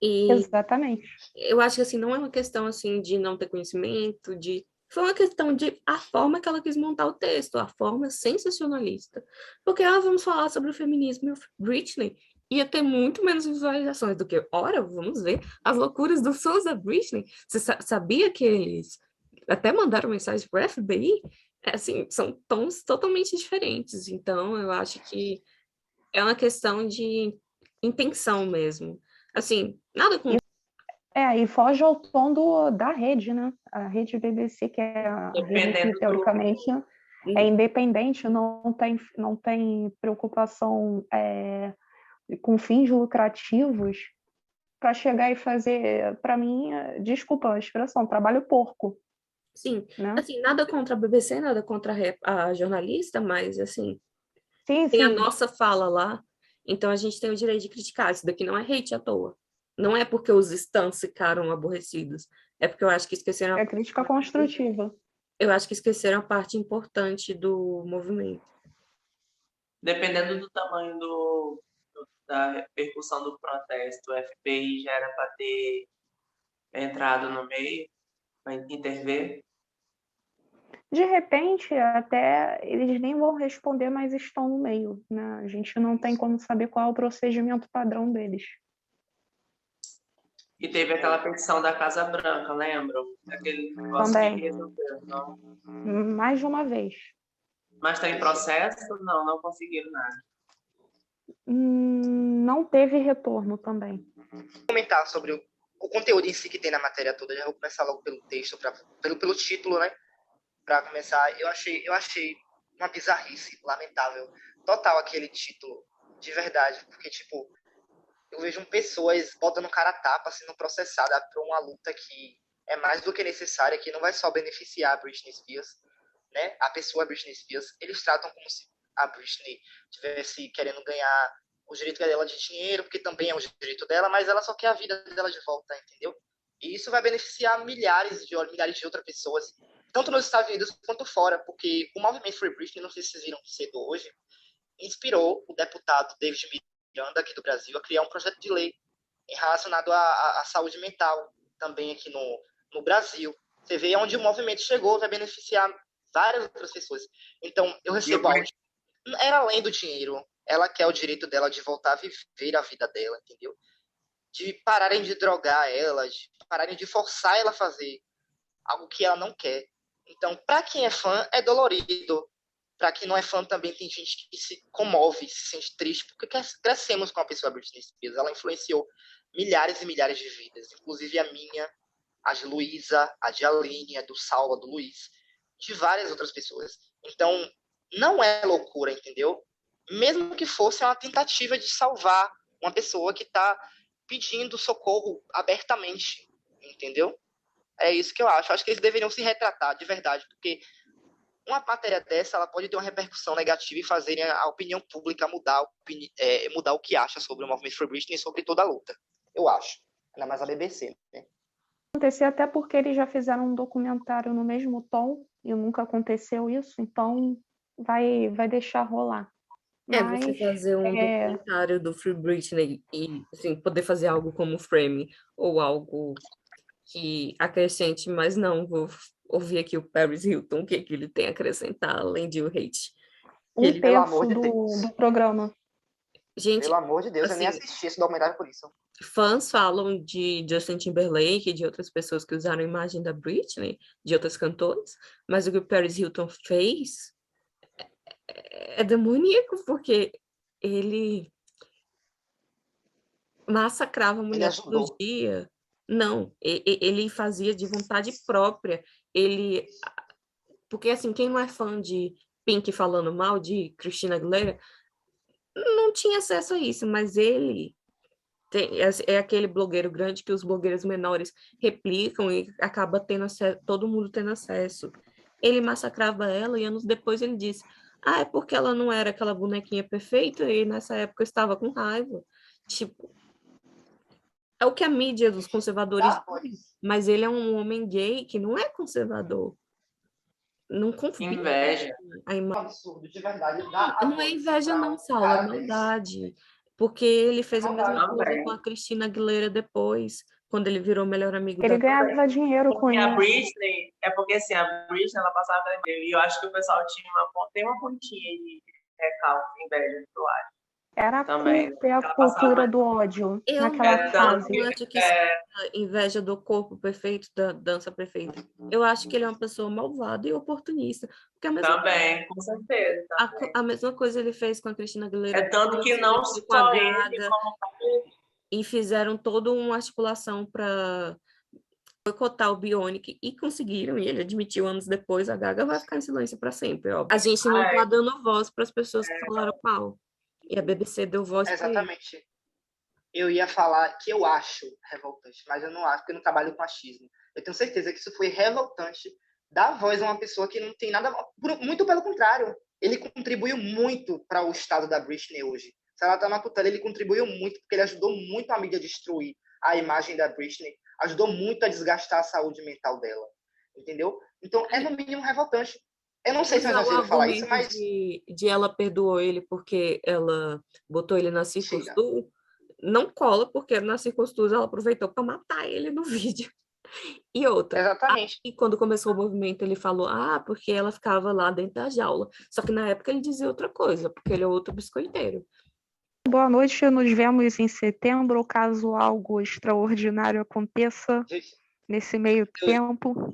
Speaker 1: E
Speaker 3: Exatamente.
Speaker 1: eu acho que assim, não é uma questão assim de não ter conhecimento, foi uma questão de a forma que ela quis montar o texto, a forma sensacionalista. Porque vamos falar sobre o feminismo e o Britney, ia ter muito menos visualizações do que, ora, vamos ver as loucuras dos fãs da Britney. Você sabia que eles até mandaram mensagem para o FBI? Assim, são tons totalmente diferentes. Então, eu acho que é uma questão de intenção mesmo. Assim, nada com
Speaker 3: E foge ao tom da rede, né? A rede BBC, que é a rede que, teoricamente, é independente, não tem preocupação com fins lucrativos, para chegar e fazer, para mim, desculpa a expressão, trabalho porco,
Speaker 1: Sim,
Speaker 3: né?
Speaker 1: assim, nada contra a BBC, nada contra a jornalista, mas, assim,
Speaker 3: Sim,
Speaker 1: tem a
Speaker 3: sim.
Speaker 1: nossa fala lá, então a gente tem o direito de criticar. Isso daqui não é hate à toa. Não é porque os stands ficaram aborrecidos, é porque eu acho que esqueceram,
Speaker 3: É crítica construtiva.
Speaker 1: eu acho que esqueceram a parte importante do movimento.
Speaker 4: Dependendo do tamanho da repercussão do protesto, o FBI já era para ter entrado no meio, para intervir.
Speaker 3: De repente, até eles nem vão responder, mas estão no meio, né? A gente não tem como saber qual é o procedimento padrão deles.
Speaker 4: E teve aquela petição da Casa Branca, lembram? Aquele negócio
Speaker 3: Também.
Speaker 4: que resolveu, não?
Speaker 3: Mais de uma vez.
Speaker 4: Mas está em processo? Não conseguiram nada.
Speaker 3: Não teve retorno também.
Speaker 5: Comentar sobre o conteúdo em si que tem na matéria toda. Já vou começar logo pelo texto, pelo título, né? Para começar, eu achei uma bizarrice lamentável. Total aquele título, de verdade. Porque, tipo, eu vejo pessoas botando cara a tapa, sendo processadas por uma luta que é mais do que necessária, que não vai só beneficiar a Britney Spears, né? A pessoa Britney Spears. Eles tratam como se a Britney estivesse querendo ganhar o direito dela de dinheiro, porque também é o direito dela, mas ela só quer a vida dela de volta, entendeu? E isso vai beneficiar milhares de outras pessoas, tanto nos Estados Unidos quanto fora, porque o movimento Free Britney, não sei se vocês viram cedo hoje, inspirou o deputado David Miranda, aqui do Brasil, a criar um projeto de lei relacionado à saúde mental, também aqui no Brasil. Você vê onde o movimento chegou, vai beneficiar várias outras pessoas. Então, eu recebo áudio. Era além do dinheiro. Ela quer o direito dela de voltar a viver a vida dela, entendeu? De pararem de drogar ela, de pararem de forçar ela a fazer algo que ela não quer. Então, para quem é fã, é dolorido. Para quem não é fã, também tem gente que se comove, se sente triste, porque crescemos com a pessoa Britney Spears. Ela influenciou milhares e milhares de vidas, inclusive a minha, a de Luísa, a de Aline, a do Saulo, a do Luiz, de várias outras pessoas. Então, não é loucura, entendeu? Mesmo que fosse uma tentativa de salvar uma pessoa que está pedindo socorro abertamente, entendeu? É isso que eu acho. Acho que eles deveriam se retratar, de verdade, porque uma matéria dessa ela pode ter uma repercussão negativa e fazer a opinião pública mudar o que acha sobre o movimento Free Britney e sobre toda a luta. Eu acho. Ainda mais a BBC, né?
Speaker 3: Acontecer até porque eles já fizeram um documentário no mesmo tom e nunca aconteceu isso, então vai deixar rolar. Mas,
Speaker 1: Você fazer um documentário do Free Britney e, assim, poder fazer algo como Frame ou algo que acrescente, mas não, vou ouvir aqui o Paris Hilton, o que ele tem a acrescentar, além de o hate.
Speaker 3: um terço do programa.
Speaker 1: Gente,
Speaker 5: pelo amor de Deus,
Speaker 1: assim,
Speaker 5: eu nem assisti esse documentário por isso.
Speaker 1: Fãs falam de Justin Timberlake e de outras pessoas que usaram a imagem da Britney, de outras cantoras, mas o que o Paris Hilton fez é demoníaco, porque ele massacrava a mulher todo dia. Não, ele fazia de vontade própria. Porque, assim, quem não é fã de Pink falando mal de Christina Aguilera, não tinha acesso a isso, mas ele é aquele blogueiro grande que os blogueiros menores replicam e acaba tendo acesso, todo mundo tendo acesso. Ele massacrava ela e anos depois ele disse: é porque ela não era aquela bonequinha perfeita e nessa época eu estava com raiva. Tipo, é o que a mídia dos conservadores diz, mas ele é um homem gay que não é conservador. Não confia.
Speaker 4: Inveja.
Speaker 5: Absurdo, de verdade.
Speaker 1: Não é inveja não, Saulo, é maldade. Porque ele fez a mesma coisa com a Christina Aguilera depois, quando ele virou melhor amigo
Speaker 3: Ele
Speaker 1: da
Speaker 3: ganhava dinheiro com
Speaker 4: Porque a
Speaker 3: isso.
Speaker 4: Britney, porque assim, a Britney, ela passava pela e eu acho que o pessoal tem uma pontinha de recalque, inveja, eu acho.
Speaker 3: Era
Speaker 4: Também.
Speaker 3: a cultura do ódio naquela fase.
Speaker 1: Eu acho que inveja do corpo perfeito, da dança perfeita. Eu acho que ele é uma pessoa malvada e oportunista. Porque
Speaker 4: Também, com certeza.
Speaker 1: A mesma coisa ele fez com a Christina Aguilera.
Speaker 4: É tanto que não só ele, como...
Speaker 1: E fizeram toda uma articulação para boicotar o Bionic e conseguiram, e ele admitiu anos depois, a Gaga vai ficar em silêncio para sempre, óbvio. A gente não está dando voz para as pessoas que falaram mal. E a BBC deu voz para
Speaker 5: exatamente. eu ia falar que eu acho revoltante, mas eu não acho, porque eu não trabalho com achismo. Eu tenho certeza que isso foi revoltante dar voz a uma pessoa que não tem nada. Muito pelo contrário, ele contribuiu muito para o estado da Britney hoje. Se ela está na tutela, ele contribuiu muito, porque ele ajudou muito a mídia a destruir a imagem da Britney, ajudou muito a desgastar a saúde mental dela. Entendeu? Então, é no mínimo revoltante. Eu não sei se eu
Speaker 1: Usar
Speaker 5: já
Speaker 1: o
Speaker 5: ouviram falar isso,
Speaker 1: argumento
Speaker 5: mas
Speaker 1: de ela perdoou ele porque ela botou ele na
Speaker 5: chega.
Speaker 1: Circunstância não cola, porque na Circunstância ela aproveitou para matar ele no vídeo. E outra,
Speaker 5: Exatamente.
Speaker 1: e quando começou o movimento, ele falou, porque ela ficava lá dentro da jaula. Só que na época ele dizia outra coisa, porque ele é outro biscoiteiro.
Speaker 3: Boa noite, nos vemos em setembro, caso algo extraordinário aconteça
Speaker 5: Gente,
Speaker 3: nesse meio
Speaker 5: eu-
Speaker 3: tempo.